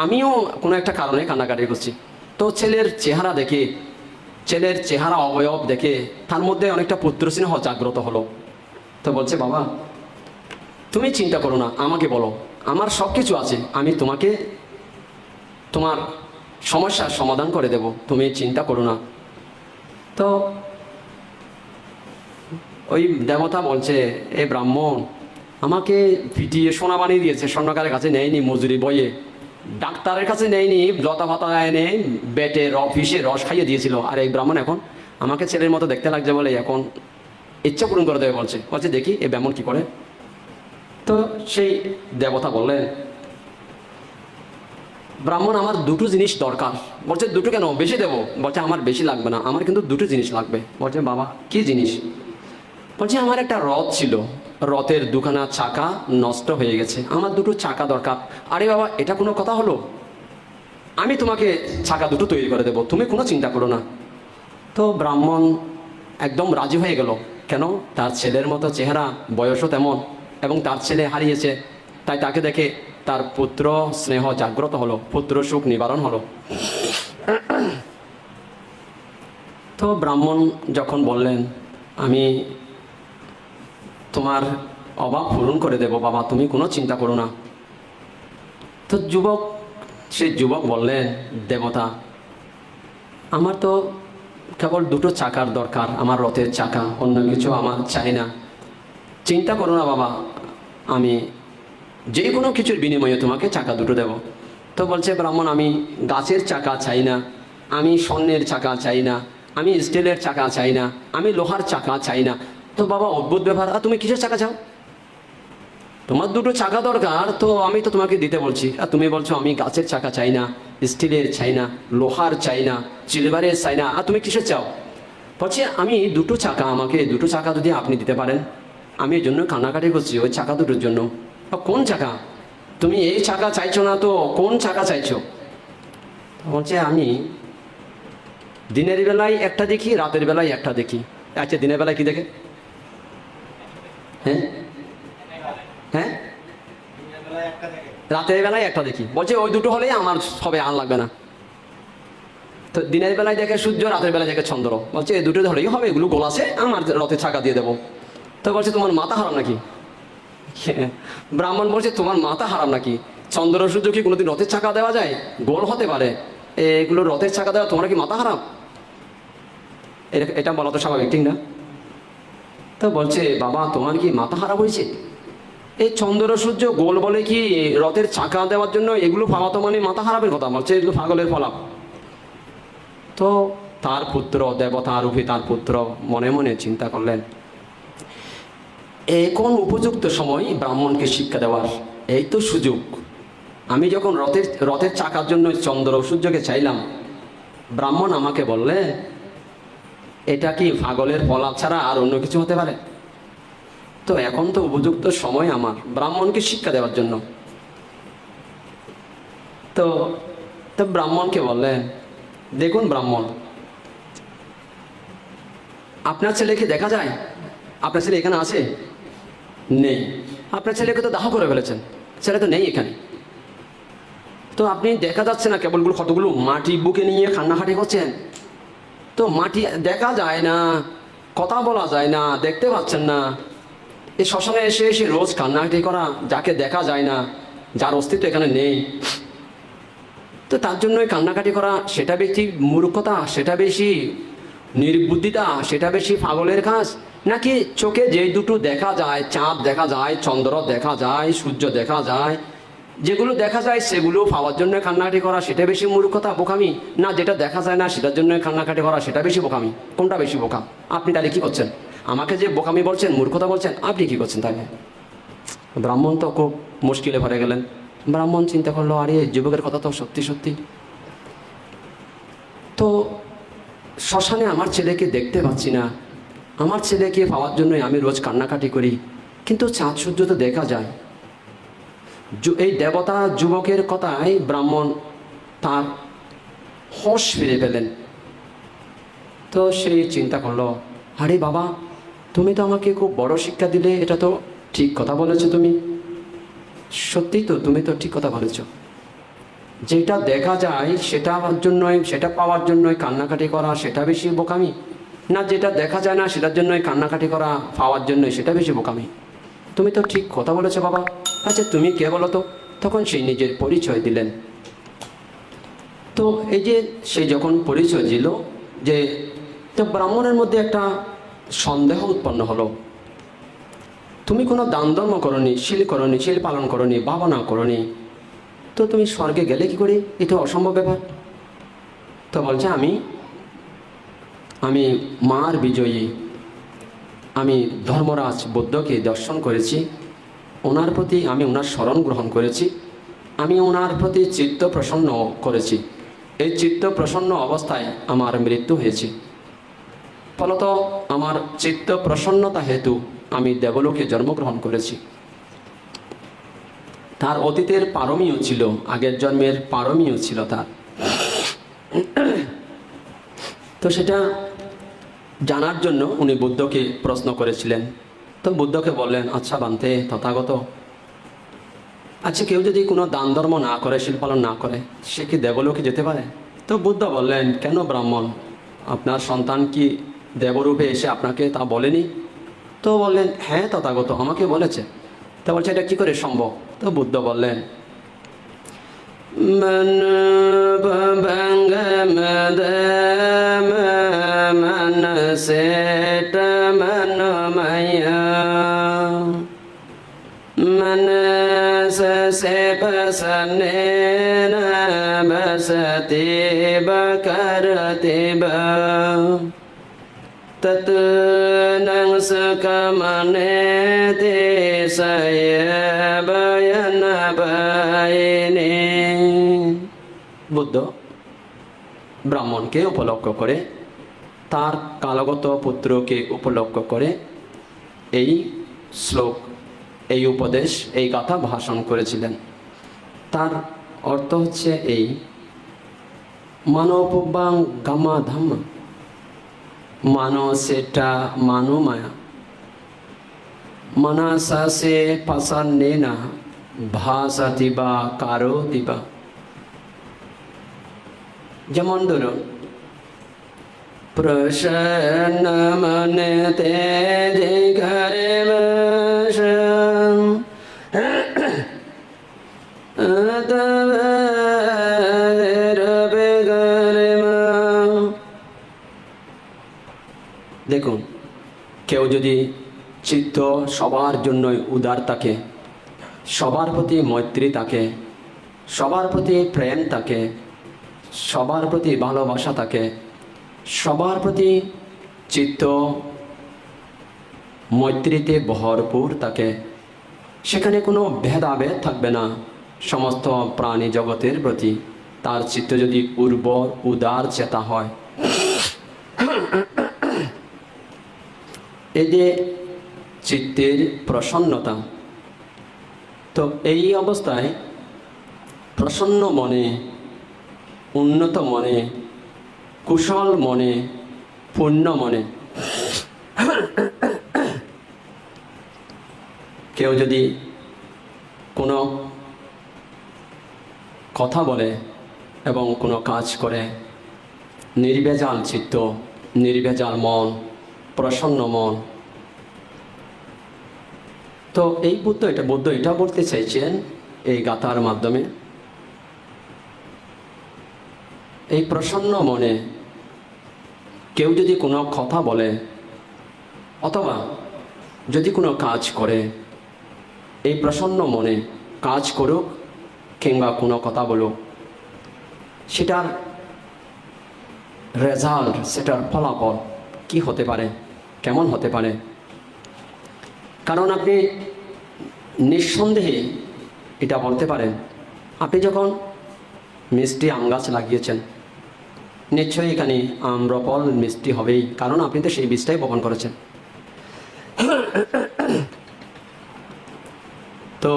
Speaker 1: আমিও কোনো একটা কারণে কান্নাকাটি করছি। তো ছেলের চেহারা দেখে, ছেলের চেহারা অবয়ব দেখে তার মধ্যে অনেকটা পুত্রস্নেহ জাগ্রত হলো। তো বলছে বাবা তুমি চিন্তা করো না, আমাকে বলো, আমার সব কিছু আছে, আমি তোমাকে তোমার সমস্যার সমাধান করে দেব, তুমি চিন্তা করো না। তো ওই দেবতা বলছে, এই ব্রাহ্মণ আমাকে পিটিয়ে সোনা বানিয়ে দিয়েছে, স্বর্ণকারের কাছে নেয়নি মজুরি বইয়ে, ডাক্তারের কাছে নেয়নি, লতা পাতা এনে বেটে অফিসে রস খাইয়ে দিয়েছিল, আর এই ব্রাহ্মণ এখন আমাকে ছেলের মতো দেখতে লাগছে বলে এখন ইচ্ছা পূরণ করে দেবে বলছে। বলছে দেখি এ ব্রাহ্মণ কী করে। তো সেই দেবতা বললেন, ব্রাহ্মণ আমার দুটো জিনিস দরকার। বলছে দুটো কেন, বেশি দেবো? বলছে আমার বেশি লাগবে না, আমার কিন্তু দুটো জিনিস লাগবে। বলছে বাবা কি জিনিস? বলছে আমার একটা রথ ছিল, রথের দুখানা চাকা নষ্ট হয়ে গেছে, আমার দুটো চাকা দরকার। আরে বাবা এটা কোনো কথা হলো, আমি তোমাকে চাকা দুটো তৈরি করে দেবো, তুমি কোনো চিন্তা করো না। তো ব্রাহ্মণ একদম রাজি হয়ে গেল। কেন? তার ছেলের মতো চেহারা, বয়সও তেমন, এবং তার ছেলে হারিয়েছে, তাই তাকে দেখে তার পুত্র স্নেহ জাগ্রত হলো, পুত্র সুখ নিবারণ হলো। তো ব্রাহ্মণ যখন বললেন আমি তোমার অভাব পূরণ করে দেব বাবা, তুমি কোনো চিন্তা করো না। তো সেই যুবক বললেন, দেবতা আমার তো কেবল দুটো চাকার দরকার, আমার রথের চাকা, অন্য কিছু আমার চাই না। চিন্তা করো না বাবা, আমি যে কোনো কিছুর বিনিময়ে তোমাকে চাকা দুটো দেব। তো বলছে ব্রাহ্মণ আমি গাছের চাকা চাই না, আমি স্বর্ণের চাকা চাই না, আমি স্টিলের চাকা চাই না, আমি লোহার চাকা চাই না। তো বাবা অদ্ভুত ব্যাপার, আর তুমি কিসের চাকা চাও? তোমার দুটো চাকা দরকার, তো আমি তো তোমাকে দিতে বলছি, আর তুমি বলছো আমি গাছের চাকা চাই না, স্টিলের চাই না, লোহার চাই না, সিলভারের চাই না, আর তুমি কিসের চাও? বলছে আমি দুটো চাকা, আমাকে দুটো চাকা যদি আপনি দিতে পারেন। আমি এই জন্য কান্নাকাটি করছি, ওই চাকা দুটোর জন্য। কোন চাকা? তুমি এই চাকা চাইছো না তো কোন চাকা চাইছো? বলছে আমি দিনের বেলায় একটা দেখি, রাতের বেলায় একটা দেখি। আচ্ছা, দিনের বেলায় কি দেখে? হ্যাঁ হ্যাঁ, রাতের বেলায় একটা দেখি। বলছে ওই দুটো হলেই আমার হবে, আর লাগবে না। তো দিনের বেলায় দেখে সূর্য, রাতের বেলায় দেখে চন্দ্র। বলছে এই দুটো হলেই হবে, এগুলো গোল আছে, আমার রথের চাকা দিয়ে দেবো। তো বলছে তোমার মাথা হারাম নাকি? ব্রাহ্মণ বলছে তোমার মাথা হারাম নাকি? চন্দ্র সূর্য কি কোনোদিন রথের চাকা দেওয়া যায়? গোল হতে পারে, এগুলো রথের চাকা দেওয়া, তোমার কি মাথা হারাম? এটা বলা তো স্বাভাবিক, ঠিক না? তো বলছে বাবা তোমার কি মাথা খারাপ হয়েছে? এই চন্দ্র সূর্য গোল বলে কি রথের চাকা দেওয়ার জন্য এগুলো ভাবা তো মানে মাথা খারাপের কথা? বলছে এগুলো পাগলের ফলাপ। তো তার পুত্র দেবতা রূপী তার পুত্র মনে মনে চিন্তা করলেন, এখন উপযুক্ত সময় ব্রাহ্মণকে শিক্ষা দেওয়ার, এই তো সুযোগ। আমি যখন রথের চাকার জন্য চন্দ্র সূর্যকে চাইলাম, ব্রাহ্মণ আমাকে বললে এটা কি পাগলের ফলাপ ছাড়া আর অন্য কিছু হতে পারে? তো এখন তো উপযুক্ত সময় আমার ব্রাহ্মণকে শিক্ষা দেওয়ার জন্য। তো তো ব্রাহ্মণকে বললেন, দেখুন ব্রাহ্মণ, আপনার ছেলেকে দেখা যায়? আপনার ছেলে এখানে আছে? নেই। আপনার ছেলেকে তো দাহ করে ফেলেছেন, ছেলে তো নেই এখানে। তো আপনি দেখা যাচ্ছে না, কেবলগুলো কতগুলো মাটি বুকে নিয়ে কান্নাকাটি করছেন। তো মাটি দেখা যায় না, কথা বলা যায় না, দেখতে পাচ্ছেন না। এই শ্মশানে এসে এসে রোজ কান্নাকাটি করা, যাকে দেখা যায় না, যার অস্তিত্ব এখানে নেই, তো তার জন্যই কান্নাকাটি করা, সেটা বেশি মূর্খতা, সেটা বেশি নির্বুদ্ধিতা, সেটা বেশি পাগলের কাজ? নাকি চোখে যেই দুটো দেখা যায়, চাঁদ দেখা যায়, চন্দ্র দেখা যায়, সূর্য দেখা যায়, যেগুলো দেখা যায় সেগুলো পাওয়ার জন্য কান্নাকাটি করা, সেটা বেশি মূর্খতা, বোকামি? না যেটা দেখা যায় না সেটার জন্য কান্নাকাটি করা, সেটা বেশি বোকামি? কোনটা বেশি বোকা? আপনি তাহলে কি করছেন? আমাকে যে বোকামি বলছেন, মূর্খতা বলছেন, আপনি কি করছেন তাহলে? ব্রাহ্মণ তো খুব মুশকিলে পড়ে গেলেন। ব্রাহ্মণ চিন্তা করলো, আরে যুবকের কথা তো সত্যি সত্যি। তো শ্মশানে আমার ছেলেকে দেখতে পাচ্ছি না, আমার ছেলেকে পাওয়ার জন্যই আমি রোজ কান্নাকাটি করি, কিন্তু চাঁদ সূর্য তো দেখা যায়। এই দেবতা যুবকের কথায় ব্রাহ্মণ তার হোশ ফিরে পেলেন। তো সেই চিন্তা করলো, আরে বাবা, তুমি তো আমাকে খুব বড় শিক্ষা দিলে, এটা তো ঠিক কথা বলেছো তুমি। সত্যি তো, তুমি তো ঠিক কথা বলেছ। যেটা দেখা যায় সেটা পাওয়ার জন্যই কান্নাকাটি করা, সেটা বেশি বোকামি? না যেটা দেখা যায় না সেটার জন্যই কান্নাকাটি করা, পাওয়ার জন্যই, সেটা বেশি বোকামি? তুমি তো ঠিক কথা বলেছো বাবা। আচ্ছা তুমি কে বলো তো? তখন সেই নিজের পরিচয় দিলেন। তো এই যে সেই যখন পরিচয় দিল, যে তো ব্রাহ্মণের মধ্যে একটা সন্দেহ উৎপন্ন হলো, তুমি কোনো দান ধর্ম করনি, শিল পালন করনি, ভাবনা করনি, তো তুমি স্বর্গে গেলে কি করে? এটা অসম্ভব ব্যাপার। তো বলছে আমি মার বিজয়ী, আমি ধর্মরাজ বুদ্ধকে দর্শন করেছি, ওনার প্রতি আমি ওনার শরণ গ্রহণ করেছি, আমি ওনার প্রতি চিত্ত প্রসন্ন করেছি। এই চিত্ত প্রসন্ন অবস্থায় আমার মৃত্যু হয়েছে। ফলত আমার চিত্ত প্রসন্নতা হেতু আমি দেবলোকে জন্মগ্রহণ করেছি। তার অতীতের পারমীয় ছিল, আগের জন্মের পারমীয় ছিল তার। তো সেটা জানার জন্য উনি বুদ্ধকে প্রশ্ন করেছিলেন। তো বুদ্ধকে বললেন, আচ্ছা বান্তে তথাগত, আচ্ছা কেউ যদি কোনো দান ধর্ম না করে, শিল পালন না করে, সে কি দেবলোকে যেতে পারে? তো বুদ্ধ বললেন, কেন ব্রাহ্মণ, আপনার সন্তান কি দেবরূপে এসে আপনাকে তা বলেনি? তো বললেন, হ্যাঁ তথাগত আমাকে বলেছে। তো বলছে এটা কি করে সম্ভব? তো বুদ্ধ বললেন, से बसनेन बसति बकरति ब তত নং সকমনে তে সয়বয়ন বয়নে। বুদ্ধ ব্রাহ্মণকে উপলক্ষ করে, তার কালগত পুত্রকে উপলক্ষ করে এই শ্লোক, এই উপদেশ, এই কথা ভাষণ করেছিলেন। তার অর্থ হচ্ছে এই: মানববাং গামা ধাম্মা, মানো সেটা মানো মায়া, মানাসাসে পাসান্নে না ভাসাতি বা কারো দিবা। যেমন ধরুন, প্রসন্ন মনে তে যে ঘরে বসম, দেখুন, কেউ যদি চিত্ত সবার জন্যই উদার থাকে, সবার প্রতি মৈত্রী থাকে, সবার প্রতি প্রেম থাকে, সবার প্রতি ভালোবাসা থাকে, সবার প্রতি চিত্ত মৈত্রীতে ভরপুর থাকে, সেখানে কোনো ভেদাভেদ থাকবে না সমস্ত প্রাণী জগতের প্রতি। তার চিত্ত যদি উর্বর উদার চেতা হয়, এই যে চিত্তের প্রসন্নতা, তো এই অবস্থায় প্রসন্ন মনে, উন্নত মনে, কুশল মনে, পূর্ণ মনে কেউ যদি কোনো কথা বলে এবং কোনো কাজ করে, নির্ভেজাল চিত্ত, নির্ভেজাল মন, প্রসন্ন মন, তো এই বুদ্ধ এটা বলতে চাইছেন এই গাথার মাধ্যমে। এই প্রসন্ন মনে কেউ যদি কোনো কথা বলে অথবা যদি কোনো কাজ করে, এই প্রসন্ন মনে কাজ করুক কিংবা কোনো কথা বলুক, সেটার রেজাল্ট, সেটার ফলাফল কি হতে পারে, কেমন হতে পারে? কারণ আপনি নিঃসন্দেহে এটা বলতে পারেন, আপনি যখন মিষ্টি আম গাছ লাগিয়েছেন, নিশ্চয়ই এখানে আম্রফল মিষ্টি হবেই, কারণ আপনি তো সেই বীজটাই বপন করেছেন। তো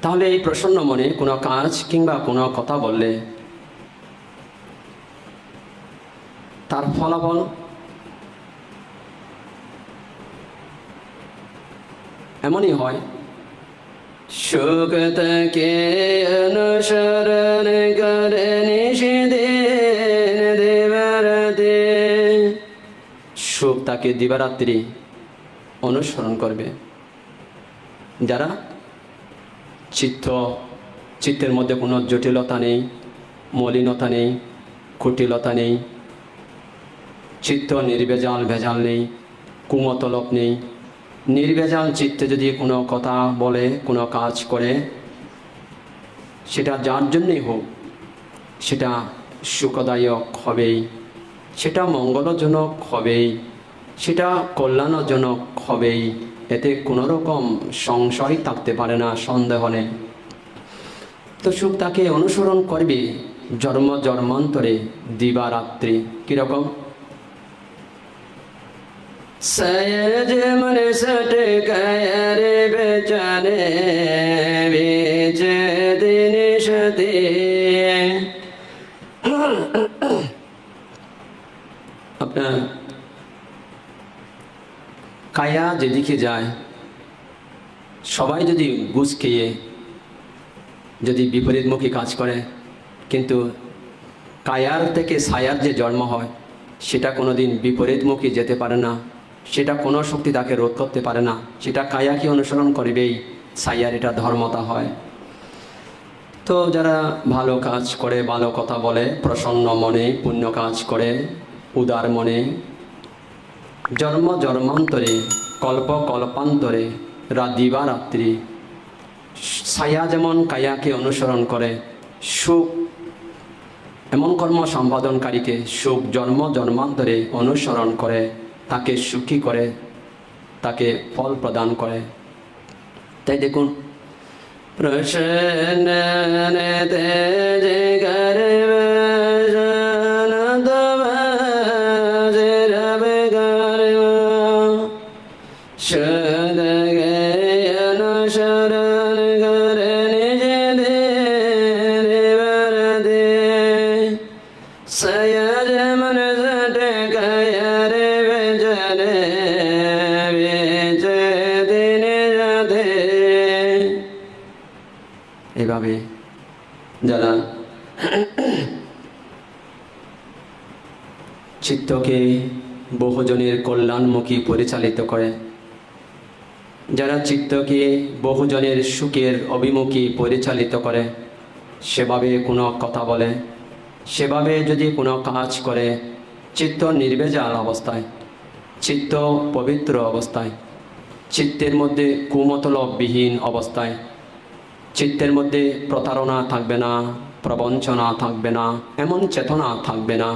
Speaker 1: তাহলে এই প্রসন্ন মনে কোনো কাজ কিংবা কোনো কথা বললে তার ফলাফল এমনই হয়, সুখ তাকে অনুসরণ করে নিষেধেন দিবারাত্রি, সুখ তাকে দিবারাত্রি অনুসরণ করবে। যারা চিত্তের মধ্যে কোনো জটিলতা নেই, মলিনতা নেই, কুটিলতা নেই, চিত্ত নির্ভেজাল, ভেজাল নেই, কুমতলব নেই, নির্ভেজাল চিত্তে যদি কোনো কথা বলে, কোনো কাজ করে, সেটা যার জন্যই হোক সেটা সুখদায়ক হবেই, সেটা মঙ্গলজনক হবেই, সেটা কল্যাণজনক হবেই, এতে কোনো রকম সংশয় থাকতে পারে না, সন্দেহ নেই। তো সুখ তাকে অনুসরণ করবে জন্ম জন্মান্তরে, দিবারাত্রি। কীরকম? সহজ মন সট কায়রে বেচানে বেচ দিন সতে, আপনার কায়া যেদিকে যায়, সবাই যদি ঘুষ খেয়ে যদি বিপরীতমুখী কাজ করে, কিন্তু কায়ার থেকে ছায়ার যে জন্ম হয় সেটা কোনোদিন বিপরীতমুখী যেতে পারে না, সেটা কোনো শক্তি তাকে রোধ করতে পারে না, সেটা কায়াকে অনুসরণ করবেই, ছায়ার এটা ধর্মতা হয়। তো যারা ভালো কাজ করে, ভালো কথা বলে, প্রসন্ন মনে পুণ্য কাজ করে, উদার মনে, জন্ম জন্মান্তরে, কল্প কল্পান্তরে, দিবারাত্রি ছায়া যেমন কায়াকে অনুসরণ করে, সুখ এমন কর্ম সম্পাদনকারীকে সুখ জন্ম জন্মান্তরে অনুসরণ করে, তাকে সুখী করে, তাকে ফল প্রদান করে। তাই দেখুন, প্রসন্ন তেজ গর্বে এভাবে যারা চিত্তকে বহুজনের কল্যাণমুখী পরিচালিত করে, যারা চিত্তকে বহুজনের সুখের অভিমুখী পরিচালিত করে, সেভাবে কোনো কথা বলে, সেভাবে যদি কোনো কাজ করে, চিত্ত নির্ভেজাল অবস্থায়, চিত্ত পবিত্র অবস্থায়, চিত্তের মধ্যে কুমতলববিহীন অবস্থায়, চিত্তের মধ্যে প্রতারণা থাকবে না, প্রবঞ্চনা থাকবে না, এমন চেতনা থাকবে না।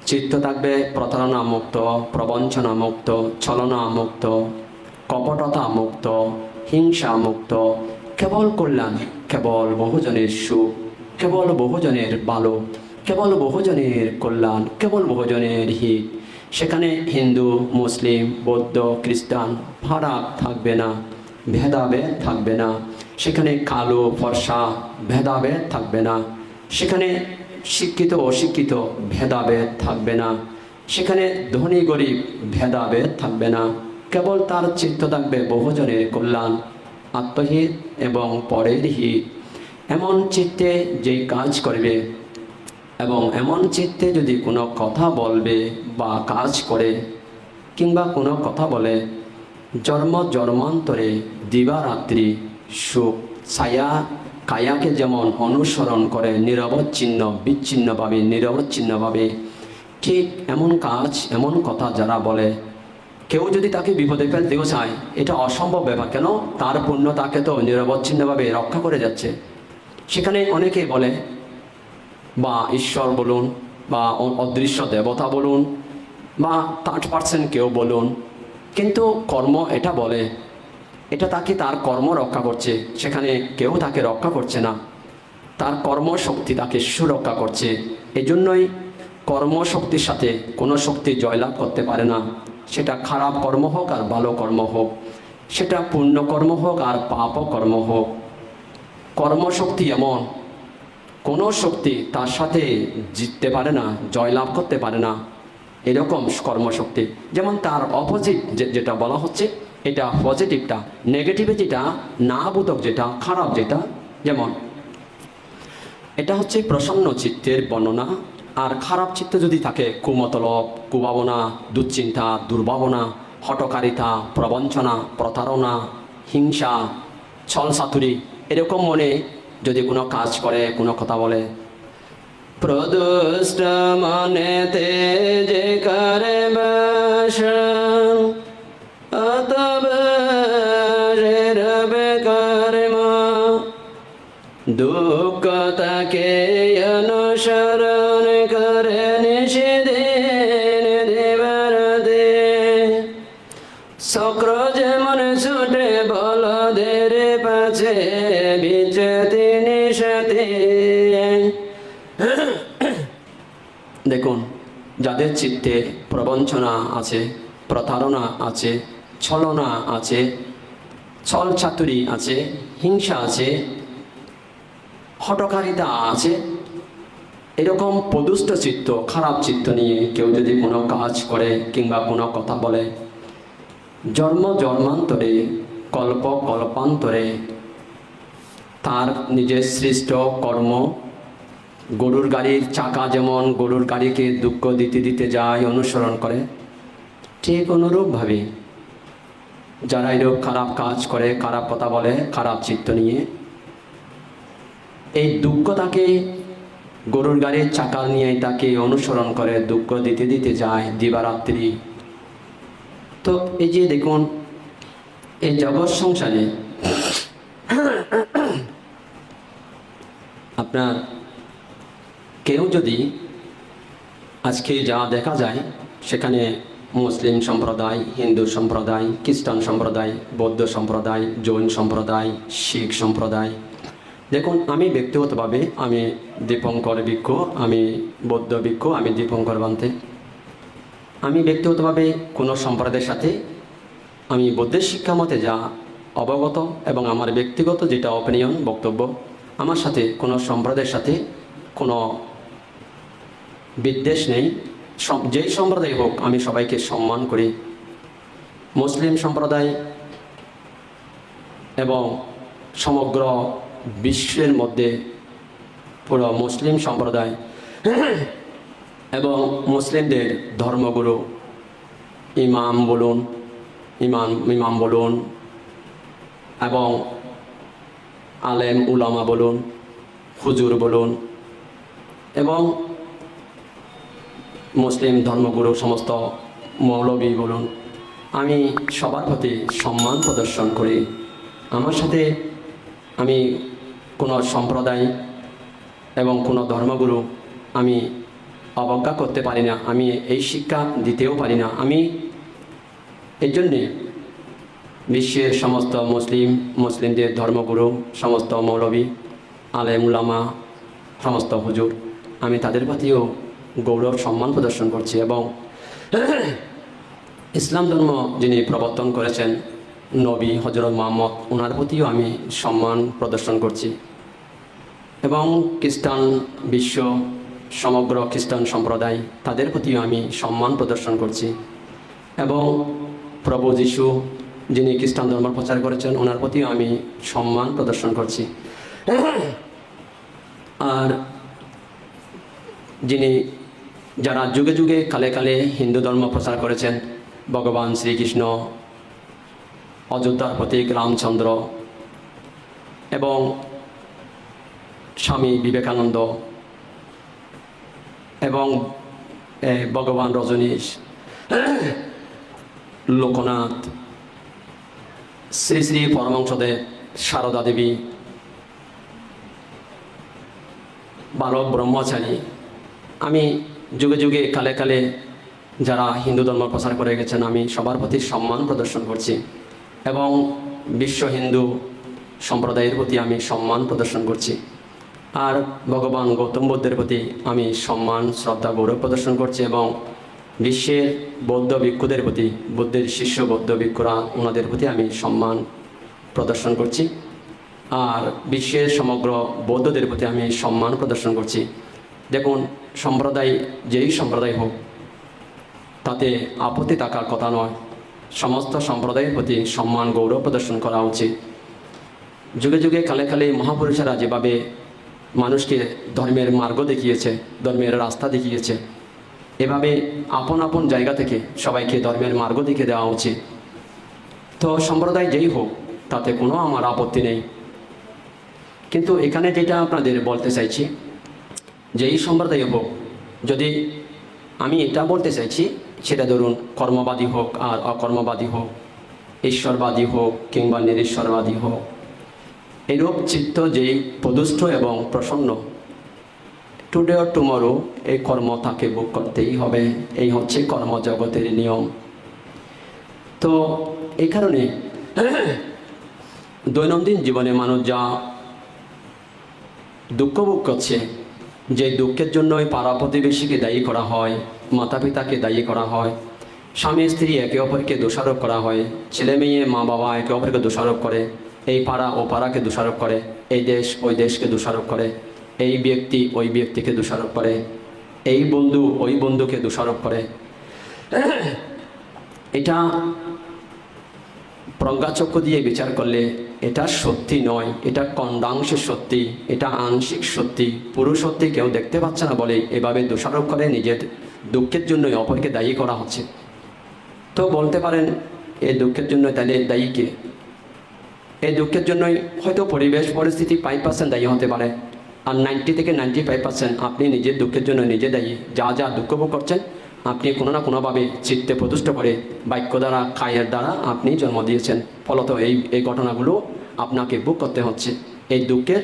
Speaker 1: চিত্ত থাকবে প্রতারণা মুক্ত, প্রবঞ্চনা মুক্ত, ছলনা মুক্ত, কপটতা মুক্ত, হিংসা মুক্ত, কেবল কল্যাণ, কেবল বহুজনের সুখ, কেবল বহুজনের ভালো, কেবল বহুজনের কল্যাণ, কেবল বহুজনের হিত। সেখানে হিন্দু, মুসলিম, বৌদ্ধ, খ্রিস্টান ফারাক থাকবে না, ভেদাভেদ থাকবে না। সেখানে কালো ফর্সা ভেদাভেদ থাকবে না। সেখানে শিক্ষিত অশিক্ষিত ভেদাভেদ থাকবে না। সেখানে ধনী গরিব ভেদাভেদ থাকবে না। কেবল তার চিত্ত থাকবে বহুজনের কল্যাণ, আত্মহিত এবং পরের হিত। এমন চিত্তে যেই কাজ করবে এবং এমন চিত্তে যদি কোনো কথা বলবে বা কাজ করে কিংবা কোনো কথা বলে, জন্ম জন্মান্তরে দিবারাত্রি সুখ ছায়া কায়াকে যেমন অনুসরণ করে নিরবচ্ছিন্ন বিচ্ছিন্নভাবে, নিরবচ্ছিন্নভাবে, ঠিক এমন কাজ এমন কথা যারা বলে, কেউ যদি তাকে বিপদে ফেলতেও চায়, এটা অসম্ভব ব্যাপার। কেন? তার পুণ্য তাকে তো নিরবচ্ছিন্নভাবে রক্ষা করে যাচ্ছে। সেখানে অনেকে বলে, বা ঈশ্বর বলুন, বা অদৃশ্য দেবতা বলুন, বা 30% কেউ বলুন, কিন্তু কর্ম এটা বলে, এটা তাকে তার কর্ম রক্ষা করছে। সেখানে কেউ তাকে রক্ষা করছে না, তার কর্মশক্তি তাকে সুরক্ষা করছে। এই জন্যই কর্মশক্তির সাথে কোনো শক্তি জয়লাভ করতে পারে না। সেটা খারাপ কর্ম হোক আর ভালো কর্ম হোক, সেটা পুণ্য কর্ম হোক আর পাপ কর্ম হোক, কর্মশক্তি এমন কোনো শক্তি তার সাথে জিততে পারে না, জয়লাভ করতে পারে না। এরকম কর্মশক্তি, যেমন তার অপোজিট যেটা বলা হচ্ছে, এটা পজিটিভটা, নেগেটিভে যেটা না বোধক, যেটা খারাপ, যেটা যেমন এটা হচ্ছে প্রসন্ন চিত্তের বর্ণনা। আর খারাপ চিত্ত যদি থাকে, কুমতলব, কুভাবনা, দুশ্চিন্তা, দুর্ভাবনা, হটকারিতা, প্রবঞ্চনা, প্রতারণা, হিংসা, ছলচাতুরি, এরকম মনে যদি কোনো কাজ করে, কোনো কথা বলে, প্রদুষ্ট মনেতে যে করে বাস দুঃখ তাকে অনুসরণ করে নিষেধেন দেবার দে। চক্র যেমন ছুটে বলদের পাছে, বিচে তিনি সাথে। দেখুন, যাদের চিত্তে প্রবঞ্চনা আছে, প্রতারণা আছে, ছলনা আছে, ছল চাতুরি আছে, হিংসা আছে, হটকারিতা আছে, এরকম প্রদুষ্ট চিত্ত, খারাপ চিত্ত নিয়ে কেউ যদি কোনো কাজ করে কিংবা কোনো কথা বলে, জন্ম জন্মান্তরে, কল্প কল্পান্তরে তার নিজের সৃষ্ট কর্ম, গরুর গাড়ির চাকা যেমন গরুর গাড়িকে দুঃখ দিতে দিতে যায়, অনুসরণ করে, ঠিক অনুরূপভাবে যারা এরূপ খারাপ কাজ করে, খারাপ কথা বলে, খারাপ চিত্ত নিয়ে, এই দুঃখ তাকে গরুর গাড়ির চাকা নিয়ে তাকে অনুসরণ করে, দুঃখ দিতে দিতে যায় দিবারাত্রি। তো এই যে দেখুন, এই জগৎ সংসারে আপনার কেউ যদি আজকে যা দেখা যায় সেখানে মুসলিম সম্প্রদায়, হিন্দু সম্প্রদায়, খ্রিস্টান সম্প্রদায়, বৌদ্ধ সম্প্রদায়, জৈন সম্প্রদায়, শিখ সম্প্রদায়, দেখুন আমি ব্যক্তিগতভাবে আমি দীপঙ্কর ভিক্ষু, আমি বৌদ্ধ ভিক্ষু, আমি দীপঙ্কর বান্তে। আমি ব্যক্তিগতভাবে কোনো সম্প্রদায়ের সাথে আমি বৌদ্ধের শিক্ষা মতে যা অবগত এবং আমার ব্যক্তিগত যেটা অপিনিয়ন বক্তব্য, আমার সাথে কোনো সম্প্রদায়ের সাথে কোনো বিদ্বেষ নেই। যেই সম্প্রদায় হোক আমি সবাইকে সম্মান করি। মুসলিম সম্প্রদায় এবং সমগ্র বিশ্বের মধ্যে পুরো মুসলিম সম্প্রদায় এবং মুসলিমদের ধর্মগুরু ইমাম বলুন এবং আলেম উলামা বলুন, হুজুর বলুন এবং মুসলিম ধর্মগুরু সমস্ত মৌলবী বলুন, আমি সবার প্রতি সম্মান প্রদর্শন করি। আমার সাথে আমি কোনো সম্প্রদায় এবং কোনো ধর্মগুরু আমি অবজ্ঞা করতে পারি না, আমি এই শিক্ষা দিতেও পারি না। আমি এই জন্যে বিশ্বের সমস্ত মুসলিমদের ধর্মগুরু, সমস্ত মৌলবী, আলেম উলামা, সমস্ত হুজুর, আমি তাদের প্রতিও গৌরব সম্মান প্রদর্শন করছি। এবং ইসলাম ধর্ম যিনি প্রবর্তন করেছেন নবী হযরত মুহাম্মদ, ওনার প্রতিও আমি সম্মান প্রদর্শন করছি। এবং খ্রিস্টান বিশ্ব, সমগ্র খ্রিস্টান সম্প্রদায়, তাদের প্রতিও আমি সম্মান প্রদর্শন করছি। এবং প্রভু যিশু যিনি খ্রিস্টান ধর্ম প্রচার করেছেন, ওনার প্রতিও আমি সম্মান প্রদর্শন করছি। আর যারা যুগে যুগে কালে কালে হিন্দু ধর্ম প্রচার করেছেন, ভগবান শ্রীকৃষ্ণ, অযোধ্যার প্রতীক রামচন্দ্র এবং স্বামী বিবেকানন্দ এবং ভগবান রজনীশ, লোকনাথ, শ্রী শ্রী পরমহংসদেব, সারদা দেবী, বালক ব্রহ্মচারী, আমি যুগে যুগে কালে কালে যারা হিন্দু ধর্ম প্রচার করে গেছেন, আমি সবার প্রতি সম্মান প্রদর্শন করছি। এবং বিশ্ব হিন্দু সম্প্রদায়ের প্রতি আমি সম্মান প্রদর্শন করছি। আর ভগবান গৌতম বুদ্ধের প্রতি আমি সম্মান, শ্রদ্ধা, গৌরব প্রদর্শন করছি। এবং বিশ্বের বৌদ্ধ ভিক্ষুদের প্রতি, বুদ্ধের শিষ্য বৌদ্ধ ভিক্ষুরা, ওনাদের প্রতি আমি সম্মান প্রদর্শন করছি। আর বিশ্বের সমগ্র বৌদ্ধদের প্রতি আমি সম্মান প্রদর্শন করছি। দেখুন, সম্প্রদায় যেই সম্প্রদায় হোক তাতে আপত্তি থাকার কথা নয়, সমস্ত সম্প্রদায়ের প্রতি সম্মান, গৌরব প্রদর্শন করা উচিত। যুগে যুগে কালে কালে মহাপুরুষেরা যেভাবে মানুষকে ধর্মের মার্গ দেখিয়েছে, ধর্মের রাস্তা দেখিয়েছে, এভাবে আপন আপন জায়গা থেকে সবাইকে ধর্মের মার্গ দেখিয়ে দেওয়া উচিত। তো সম্প্রদায় যেই হোক তাতে কোনো আমার আপত্তি নেই। কিন্তু এখানে যেটা আপনাদের বলতে চাইছি, যেই সম্প্রদায় হোক, যদি আমি এটা বলতে চাইছি, সেটা ধরুন কর্মবাদী হোক আর অকর্মবাদী হোক, ঈশ্বরবাদী হোক কিংবা নিরীশ্বরবাদী হোক, এরূপ চিত্ত যেই প্রদুষ্ট এবং প্রসন্ন, টুডে অর টুমরো এই কর্ম তাকে ভোগ করতেই হবে। এই হচ্ছে কর্মজগতের নিয়ম। তো এই কারণে দৈনন্দিন জীবনে মানুষ যা দুঃখ ভোগ করছে, যে দুঃখের জন্য ওই পাড়া প্রতিবেশীকে দায়ী করা হয়, মাতা পিতাকে দায়ী করা হয়, স্বামী স্ত্রী একে অপরকে দোষারোপ করা হয়, ছেলে মেয়ে মা বাবা একে অপরকে দোষারোপ করে, এই পাড়া ও পাড়াকে দোষারোপ করে, এই দেশ ওই দেশকে দোষারোপ করে, এই ব্যক্তি ওই ব্যক্তিকে দোষারোপ করে, এই বন্ধু ওই বন্ধুকে দোষারোপ করে। এটা প্রজ্ঞাচক্ষু দিয়ে বিচার করলে এটা সত্যি নয়, এটা খণ্ডাংশে সত্যি, এটা আংশিক সত্যি। পুরো সত্যি কেউ দেখতে পাচ্ছে না বলে এভাবে দোষারোপ করে নিজের দুঃখের জন্যই অপরকে দায়ী করা হচ্ছে। তো বলতে পারেন এই দুঃখের জন্য তাহলে দায়ী কে? এই দুঃখের জন্যই হয়তো পরিবেশ পরিস্থিতি 5% দায়ী হতে পারে, আর 90 থেকে 95% আপনি নিজের দুঃখের জন্য নিজে দায়ী। যা যা দুঃখ ভোগ করছেন আপনি কোনো না কোনোভাবে চিত্তে প্রতুষ্ট করে, বাক্য দ্বারা, কায়ের দ্বারা আপনি জন্ম দিয়েছেন। ফলত এই ঘটনাগুলো আপনাকে ভোগ করতে হচ্ছে, এই দুঃখের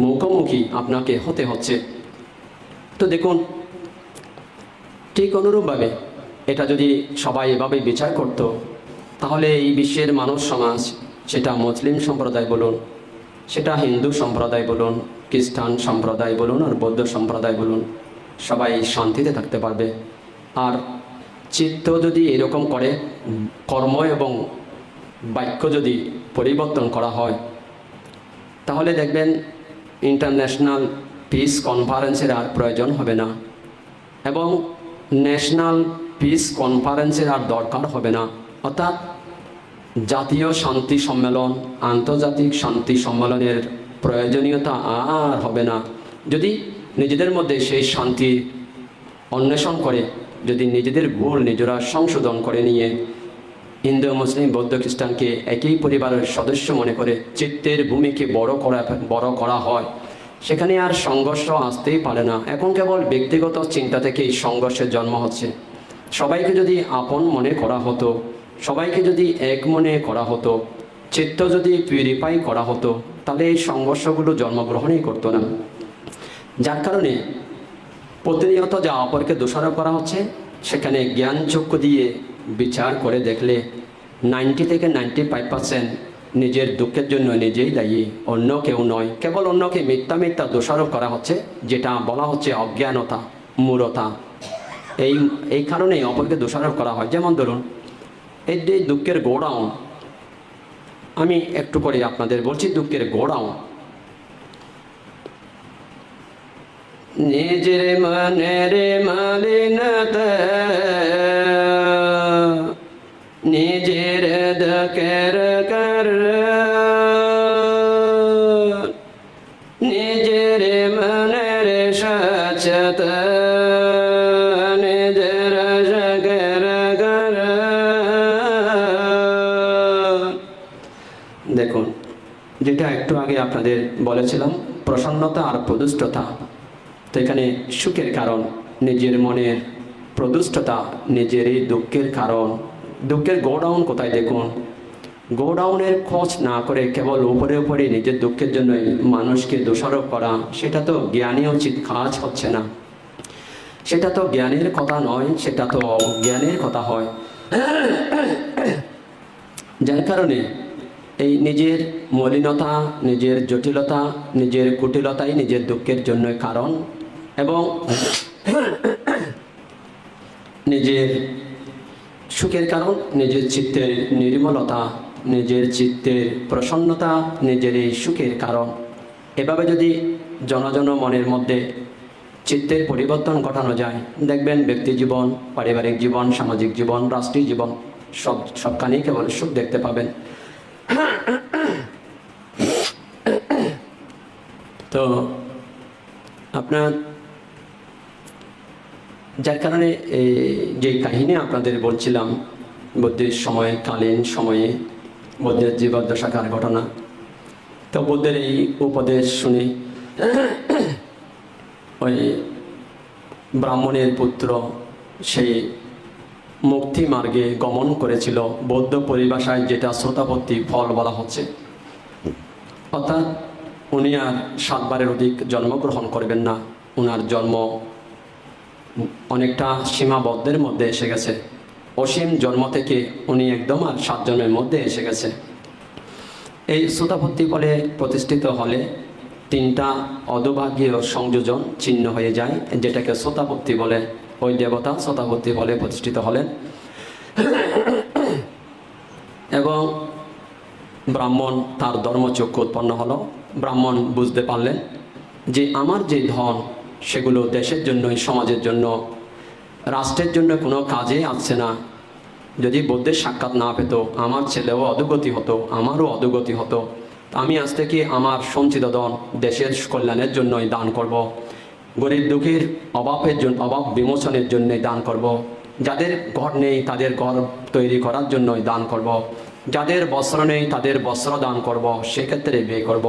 Speaker 1: মুখোমুখি আপনাকে হতে হচ্ছে। তো দেখুন, ঠিক অনুরূপভাবে এটা যদি সবাই এভাবে বিচার করত, তাহলে এই বিশ্বের মানব সমাজ, সেটা মুসলিম সম্প্রদায় বলুন, সেটা হিন্দু সম্প্রদায় বলুন, খ্রিস্টান সম্প্রদায় বলুন, আর বৌদ্ধ সম্প্রদায় বলুন, সবাই শান্তিতে থাকতে পারবে। আর চিত্ত যদি এরকম করে, কর্ম এবং বাক্য যদি পরিবর্তন করা হয়, তাহলে দেখবেন ইন্টারন্যাশনাল পিস কনফারেন্সের আর প্রয়োজন হবে না, এবং ন্যাশনাল পিস কনফারেন্সের আর দরকার হবে না। অর্থাৎ জাতীয় শান্তি সম্মেলন, আন্তর্জাতিক শান্তি সম্মেলনের প্রয়োজনীয়তা আর হবে না। যদি নিজেদের মধ্যে সেই শান্তি অন্বেষণ করে, যদি নিজেদের ভুল নিজেরা সংশোধন করে নিয়ে হিন্দু, মুসলিম, বৌদ্ধ, খ্রিস্টানকে একই পরিবারের সদস্য মনে করে চিত্তের ভূমিকে বড় করা হয়, সেখানে আর সংঘর্ষ আসতেই পারে না। এখন কেবল ব্যক্তিগত চিন্তা থেকেই সংঘর্ষের জন্ম হচ্ছে। সবাইকে যদি আপন মনে করা হতো, সবাইকে যদি এক মনে করা হতো, চিত্ত যদি পিউরিফাই করা হতো, তাহলে এই সংঘর্ষগুলো জন্মগ্রহণই করতো না। যার কারণে প্রতিনিয়ত যা অপরকে দোষারোপ করা হচ্ছে, সেখানে জ্ঞান চক্ষু দিয়ে বিচার করে দেখলে 90 থেকে 95% নিজের দুঃখের জন্য নিজেই দায়ী, অন্য কেউ নয়। কেবল অন্যকে মিথ্যা দোষারোপ করা হচ্ছে, যেটা বলা হচ্ছে অজ্ঞানতা, মূঢ়তা। এই কারণেই অপরকে দোষারোপ করা হয়। যেমন ধরুন, এই যে দুঃখের গোডাউন, আমি একটু করে আপনাদের বলছি দুঃখের গোডাউন। নিজের মনের মলিনতা, নিজের দুঃখের কারণ, নিজের মনের স্বচ্ছতা, নিজের জগের কারণ। দেখুন, যেটা একটু আগে আপনাদের বলেছিলাম, প্রসন্নতা আর প্রদুষ্টতা। তো এখানে সুখের কারণ নিজের মনের, প্রদুষ্টতা নিজেরই দুঃখের কারণ। দুঃখের গোডাউন কোথায় দেখুন। গোডাউনের খোঁজ না করে কেবল উপরে উপরে নিজের দুঃখের জন্য মানুষকে দোষারোপ করা, সেটা তো জ্ঞানী উচিত কাজ হচ্ছে না। সেটা তো জ্ঞানের কথা নয়, সেটা তো অজ্ঞানের কথা হয়। যার কারণে এই নিজের মলিনতা, নিজের জটিলতা, নিজের কুটিলতাই নিজের দুঃখের জন্য কারণ, এবং নিজের সুখের কারণ নিজের চিত্তের নির্মলতা, নিজের চিত্তের প্রসন্নতা নিজের এই সুখের কারণ। এভাবে যদি জন মনের মধ্যে চিত্তের পরিবর্তন ঘটানো যায়, দেখবেন ব্যক্তি জীবন, পারিবারিক জীবন, সামাজিক জীবন, রাষ্ট্রীয় জীবন সবখানেই কেবল সুখ দেখতে পাবেন। তো আপনার, যার কারণে এই যে কাহিনী আপনাদের বলছিলাম, বুদ্ধের কালীন সময়ে বুদ্ধের জীবদ্দশাকার ঘটনা। তো বুদ্ধের এই উপদেশ শুনে ওই ব্রাহ্মণের পুত্র সেই মুক্তি মার্গে গমন করেছিল, বৌদ্ধ পরিভাষায় যেটা শ্রোতাপত্তি ফল বলা হচ্ছে। অর্থাৎ উনি আর 7 বারের অধিক জন্মগ্রহণ করবেন না। ওনার জন্ম অনেকটা সীমাবদ্ধের মধ্যে এসে গেছে। অসীম জন্ম থেকে উনি একদম আর 7 জন্মের মধ্যে এসে গেছে। এই শ্রোতাপত্তি ফলে প্রতিষ্ঠিত হলে 3টা অদুভাগ্যীয় সংযোজন ছিন্ন হয়ে যায়, যেটাকে শ্রোতাপত্তি বলে। ওই দেবতা শ্রোতাপত্তি বলে প্রতিষ্ঠিত হলেন, এবং ব্রাহ্মণ তার ধর্মচক্ষু উৎপন্ন হলো। ব্রাহ্মণ বুঝতে পারলেন যে আমার যে ধন, সেগুলো দেশের জন্যই, সমাজের জন্য, রাষ্ট্রের জন্য কোনো কাজে আসছে না। যদি বুদ্ধের সাক্ষাৎ না পেত, আমার ছেলেও অধোগতি হতো, আমারও অধোগতি হতো। আমি আজ থেকে আমার সঞ্চিত ধন দেশের কল্যাণের জন্যই দান করব। গরিব দুঃখীর অভাব বিমোচনের জন্যই দান করব। যাদের ঘর নেই তাদের ঘর তৈরি করার জন্যই দান করব। যাদের বস্ত্র নেই তাদের বস্ত্র দান করব, সেক্ষেত্রে ব্যয় করব।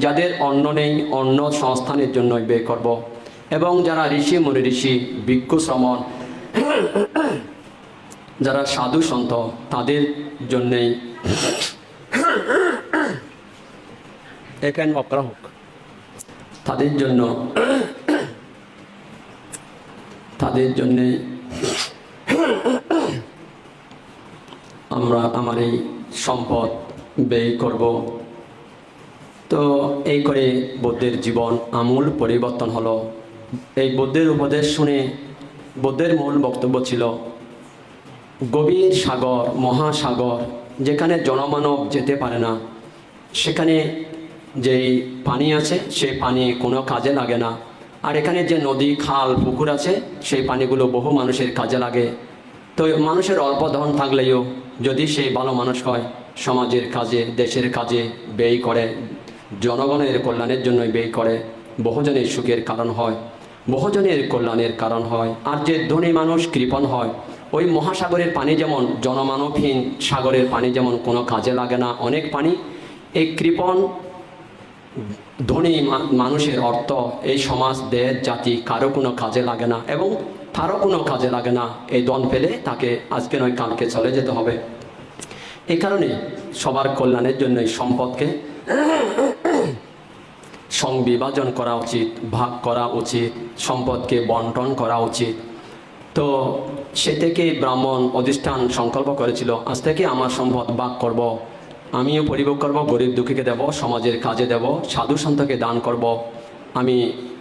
Speaker 1: যাদের অন্ন নেই, অন্ন সংস্থানের জন্যই ব্যয় করব। এবং যারা ঋষি মুনি ঋষি, ভিক্ষু শ্রমণ, যারা সাধু সন্ত, তাদের জন্যেই তাদের জন্য তাদের জন্যে আমার এই সম্পদ ব্যয় করব। তো এই করে বুদ্ধের জীবন আমূল পরিবর্তন হলো। এই বুদ্ধের উপদেশ শুনে বুদ্ধের মূল বক্তব্য ছিল, গভীর সাগর, মহাসাগর, যেখানে জনমানব যেতে পারে না, সেখানে যেই পানি আছে সেই পানি কোনো কাজে লাগে না। আর এখানে যে নদী, খাল, পুকুর আছে সেই পানিগুলো বহু মানুষের কাজে লাগে। তো মানুষের অল্প ধন থাকলেও যদি সেই ভালো মানুষ হয়, সমাজের কাজে, দেশের কাজে ব্যয় করে, জনগণের কল্যাণের জন্য ব্যয় করে, বহুজনের সুখের কারণ হয়, বহুজনের কল্যাণের কারণ হয়। আর যে ধনী মানুষ কৃপণ হয়, ওই মহাসাগরের পানি যেমন জনমানবহীন সাগরের পানি যেমন কোনো কাজে লাগে না, অনেক পানি, এই কৃপণ ধনী মানুষের অর্থ এই সমাজ, দেশ, জাতি কারো কোনো কাজে লাগে না এবং তারও কোনো কাজে লাগে না। এই ধন পেলে তাকে আজকে নয় কালকে চলে যেতে হবে। এই কারণে সবার কল্যাণের জন্য এই সম্পদকে সংবিভাজন করা উচিত, ভাগ করা উচিত, সম্পদকে বন্টন করা উচিত। তো সে থেকে ব্রাহ্মণ অধিষ্ঠান সংকল্প করেছিল, আজ থেকে আমার সম্পদ ভাগ করব, আমিও পরিভোগ করব, গরিব দুঃখীকে দেব, সমাজের কাজে দেব, সাধু সন্তকে দান করব, আমি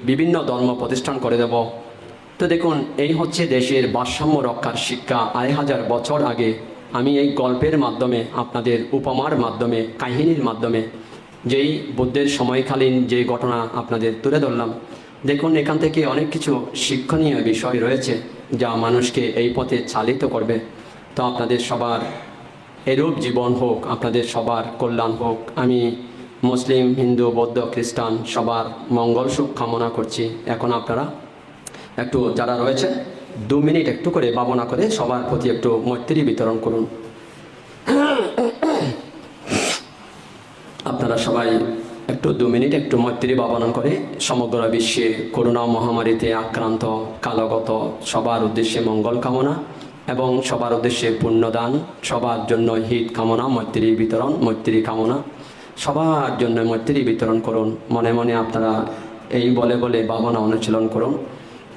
Speaker 1: বিভিন্ন ধর্ম প্রতিষ্ঠান করে দেব। তো দেখুন, এই হচ্ছে দেশের ভারসাম্য রক্ষার শিক্ষা। ২,৫০০ বছর আগে আমি এই গল্পের মাধ্যমে, আপনাদের উপমার মাধ্যমে, কাহিনীর মাধ্যমে যেই বুদ্ধের সময়কালীন যে ঘটনা আপনাদের তুলে ধরলাম, দেখুন এখান থেকে অনেক কিছু শিক্ষণীয় বিষয় রয়েছে যা মানুষকে এই পথে চালিত করবে। তো আপনাদের সবার এরূপ জীবন হোক, আপনাদের সবার কল্যাণ হোক। আমি মুসলিম, হিন্দু, বৌদ্ধ, খ্রিস্টান সবার মঙ্গল সুখ কামনা করছি। এখন আপনারা একটু যারা রয়েছে 2 মিনিট একটু করে ভাবনা করে সবার প্রতি একটু মৈত্রী বিতরণ করুন। আপনারা সবাই একটু 2 মিনিট একটু মৈত্রী ভাবনা করে সমগ্র বিশ্বে করোনা মহামারীতে আক্রান্ত কালগত সবার উদ্দেশ্যে মঙ্গল কামনা এবং সবার উদ্দেশ্যে পুণ্যদান, সবার জন্য হিত কামনা, মৈত্রী বিতরণ, মৈত্রী কামনা, সবার জন্য মৈত্রী বিতরণ করুন। মনে মনে আপনারা এই বলে বলে ভাবনা অনুশীলন করুন।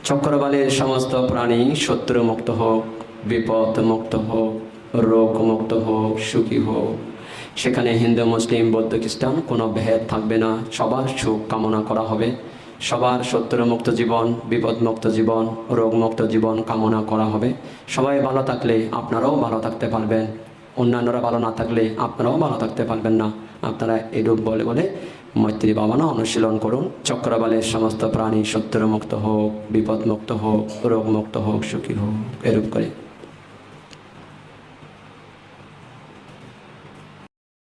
Speaker 1: চক্রবালের সমস্ত প্রাণী শত্রু মুক্ত হোক, বিপদ মুক্ত হোক, রোগ মুক্ত হোক, সুখী হোক। সেখানে হিন্দু, মুসলিম, বৌদ্ধ, খ্রিস্টান কোনো ভেদ থাকবে না, সবার সুখ কামনা করা হবে। সবার শত্রু মুক্ত জীবন, বিপদ মুক্ত জীবন, রোগ মুক্ত জীবন কামনা করা হবে। সবাই ভালো থাকলে আপনারাও ভালো থাকতে পারবেন, অন্যান্যরা ভালো না থাকলে আপনারাও ভালো থাকতে পারবেন না। আপনারা এরূপ বলে বলে মৈত্রী ভাবনা অনুশীলন করুন। চক্রবালের সমস্ত প্রাণী শত্রু মুক্ত হোক, বিপদ মুক্ত হোক, রোগ মুক্ত হোক, সুখী হোক, এরূপ করে।